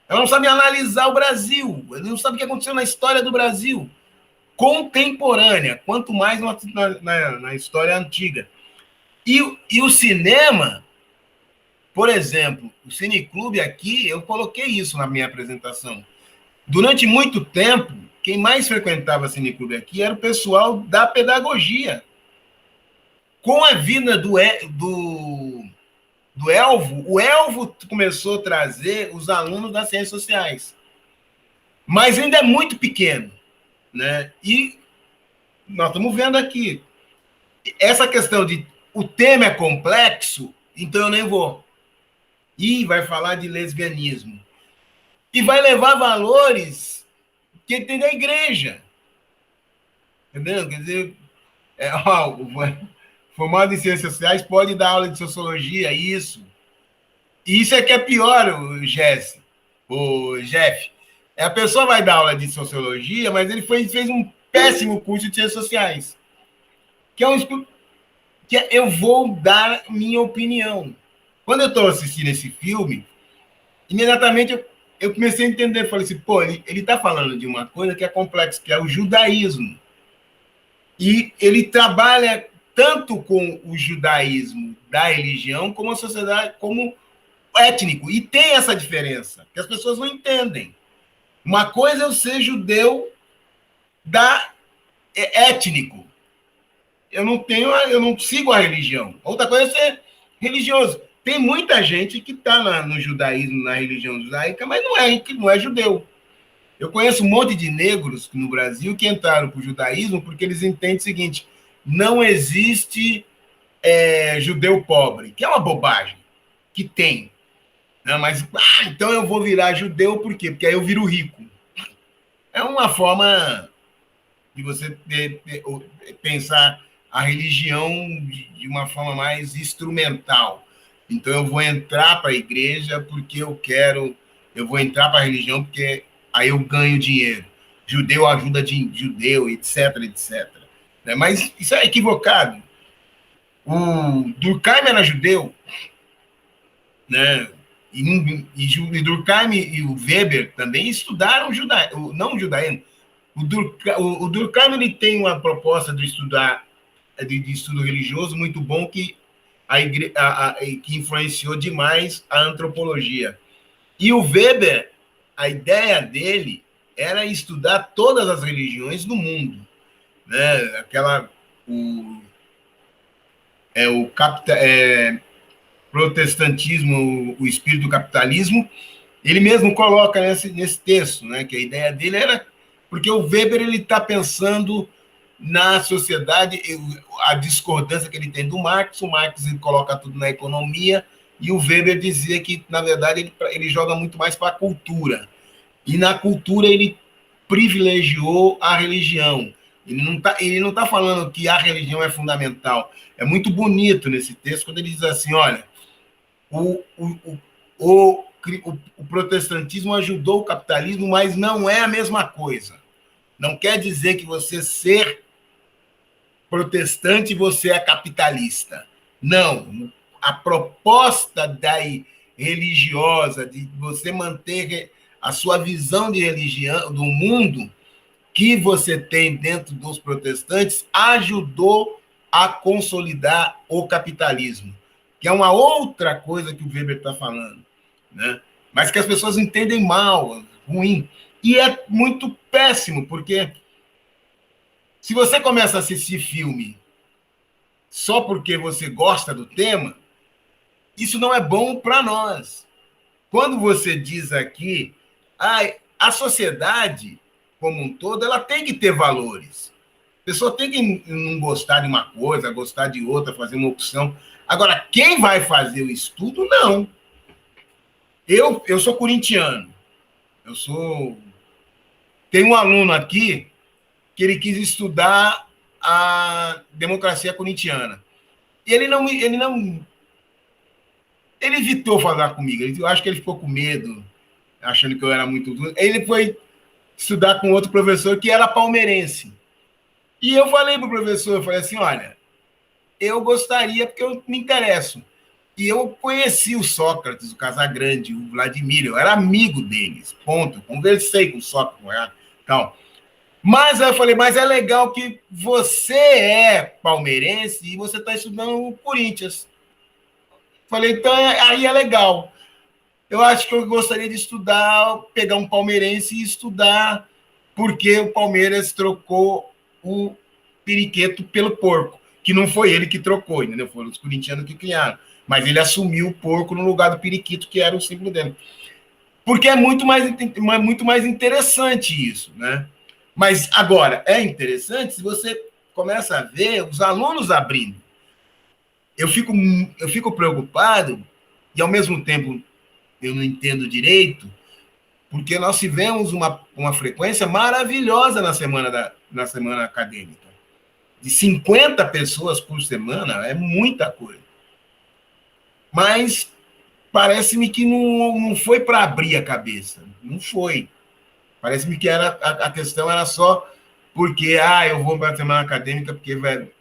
Elas não sabem analisar o Brasil. Elas não sabem o que aconteceu na história do Brasil contemporânea, quanto mais na história antiga. E o cinema Por exemplo, o Cineclube aqui, eu coloquei isso na minha apresentação. Durante muito tempo, quem mais frequentava Cineclube aqui era o pessoal da pedagogia. Com a vinda do Elvo, o Elvo começou a trazer os alunos das ciências sociais. Mas ainda é muito pequeno, né? E nós estamos vendo aqui. Essa questão de o tema é complexo, então eu nem vou. E vai falar de lesbianismo. E vai levar valores que tem da igreja. Entendeu? Quer dizer, formado em ciências sociais pode dar aula de sociologia, isso. E isso é que é pior, o Jeff. A pessoa vai dar aula de sociologia, mas ele fez um péssimo curso de ciências sociais. Eu vou dar minha opinião. Quando eu estou assistindo esse filme, imediatamente eu comecei a entender. Falei assim, pô, ele está falando de uma coisa que é complexa, que é o judaísmo. E ele trabalha tanto com o judaísmo da religião, como a sociedade, como étnico. E tem essa diferença, que as pessoas não entendem. Uma coisa é eu ser judeu étnico. Eu não sigo a religião. Outra coisa é ser religioso. Tem muita gente que está no judaísmo, na religião judaica, mas não é judeu. Eu conheço um monte de negros no Brasil que entraram para o judaísmo porque eles entendem o seguinte: não existe judeu pobre, que é uma bobagem, que tem. Não, mas, então eu vou virar judeu por quê? Porque aí eu viro rico. É uma forma de você pensar a religião de uma forma mais instrumental. Então eu vou entrar para a igreja porque eu vou entrar para a religião porque aí eu ganho dinheiro. Judeu ajuda de judeu, etc, etc. Mas isso é equivocado. O Durkheim era judeu, né? E Durkheim e o Weber também estudaram não o judaísmo. O Durkheim ele tem uma proposta de estudo religioso muito bom que influenciou demais a antropologia. E o Weber, a ideia dele era estudar todas as religiões do mundo, né? Protestantismo, o espírito do capitalismo, ele mesmo coloca nesse texto, né, que a ideia dele era... Porque o Weber ele está pensando na sociedade, a discordância que ele tem do Marx, o Marx ele coloca tudo na economia, e o Weber dizia que, na verdade, ele joga muito mais para a cultura. E na cultura ele privilegiou a religião. Ele não tá falando que a religião é fundamental. É muito bonito nesse texto, quando ele diz assim, olha, o protestantismo ajudou o capitalismo, mas não é a mesma coisa. Não quer dizer que você ser protestante, você é capitalista. Não. A proposta religiosa, de você manter a sua visão de religião, do mundo, que você tem dentro dos protestantes, ajudou a consolidar o capitalismo, que é uma outra coisa que o Weber está falando, né? Mas que as pessoas entendem mal, ruim. E é muito péssimo, porque se você começa a assistir filme só porque você gosta do tema, isso não é bom para nós. Quando você diz aqui, a sociedade como um todo, ela tem que ter valores. A pessoa tem que não gostar de uma coisa, gostar de outra, fazer uma opção. Agora, quem vai fazer o estudo, não. Eu sou corintiano. Tem um aluno aqui que ele quis estudar a democracia corintiana. E ele evitou falar comigo. Eu acho que ele ficou com medo, achando que eu era muito duro. Ele foi estudar com outro professor que era palmeirense. E eu falei para o professor, eu falei assim, olha, eu gostaria, porque eu me interesso. E eu conheci o Sócrates, o Casagrande, o Vladimir, eu era amigo deles, ponto. Conversei com o Sócrates, tal. Mas aí eu falei, mas é legal que você é palmeirense e você está estudando o Corinthians. Falei, então aí é legal. Eu acho que eu gostaria de estudar, pegar um palmeirense e estudar porque o Palmeiras trocou o periquito pelo porco, que não foi ele que trocou, entendeu? Foram os corintianos que criaram. Mas ele assumiu o porco no lugar do periquito, que era o símbolo dele. Porque é muito mais interessante isso, né? Mas agora, é interessante se você começa a ver os alunos abrindo. Eu fico preocupado e, ao mesmo tempo, eu não entendo direito, porque nós tivemos uma frequência maravilhosa na semana acadêmica. De 50 pessoas por semana é muita coisa. Mas parece-me que não foi para abrir a cabeça. Não foi. Parece-me que a questão era só porque eu vou para a semana acadêmica porque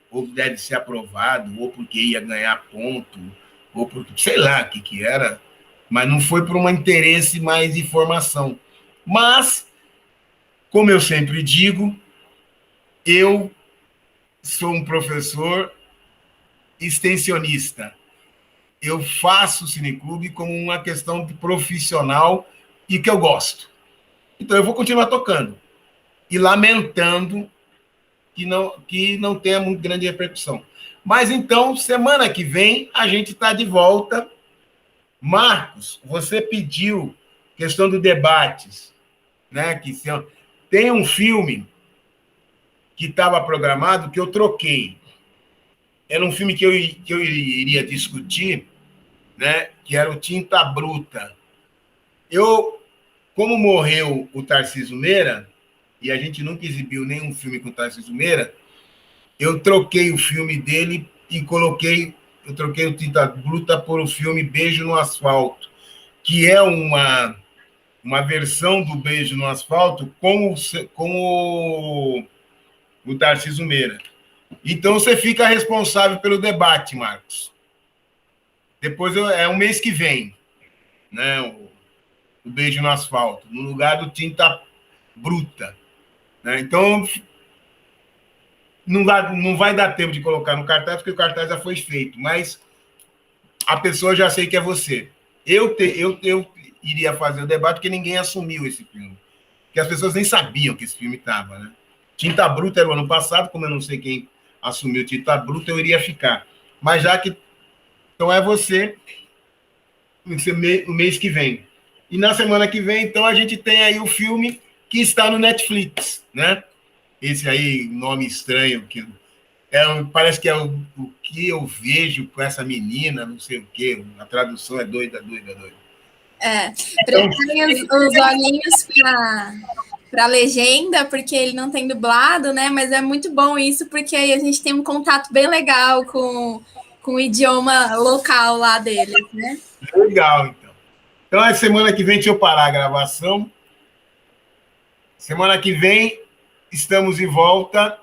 ou deve ser aprovado, ou porque ia ganhar ponto, ou porque, sei lá o que era, mas não foi por um interesse mais de formação. Mas, como eu sempre digo, eu sou um professor extensionista. Eu faço o Cineclube como uma questão de profissional e que eu gosto. Então, eu vou continuar tocando e lamentando que não tenha muito grande repercussão. Mas, então, semana que vem, a gente está de volta. Marcos, você pediu questão do debates, né? Tem um filme que estava programado que eu troquei. Era um filme que eu iria discutir, né? Que era o Tinta Bruta. Como morreu o Tarcísio Meira, e a gente nunca exibiu nenhum filme com o Tarcísio Meira, eu troquei o filme dele e eu troquei o Tinta Bruta por o filme Beijo no Asfalto, que é uma versão do Beijo no Asfalto com o Tarcísio Meira. Então, você fica responsável pelo debate, Marcos. Depois é um mês que vem, né? O Beijo no Asfalto, no lugar do Tinta Bruta. Né? Então, não vai dar tempo de colocar no cartaz, porque o cartaz já foi feito, mas a pessoa já sei que é você. Eu iria fazer o debate porque ninguém assumiu esse filme. Porque as pessoas nem sabiam que esse filme estava, né? Tinta Bruta era o ano passado, como eu não sei quem assumiu Tinta Bruta, eu iria ficar. Mas já que... Então é você no mês que vem. E na semana que vem, então, a gente tem aí o filme que está no Netflix, né? Esse aí, nome estranho, que parece que é o que eu vejo com essa menina, não sei o quê. A tradução é doida. Preparem os olhinhos para a legenda, porque ele não tem dublado, né? Mas é muito bom isso, porque aí a gente tem um contato bem legal com o idioma local lá deles, né? Legal, então. Então, a semana que vem, deixa eu parar a gravação. Semana que vem, estamos de volta.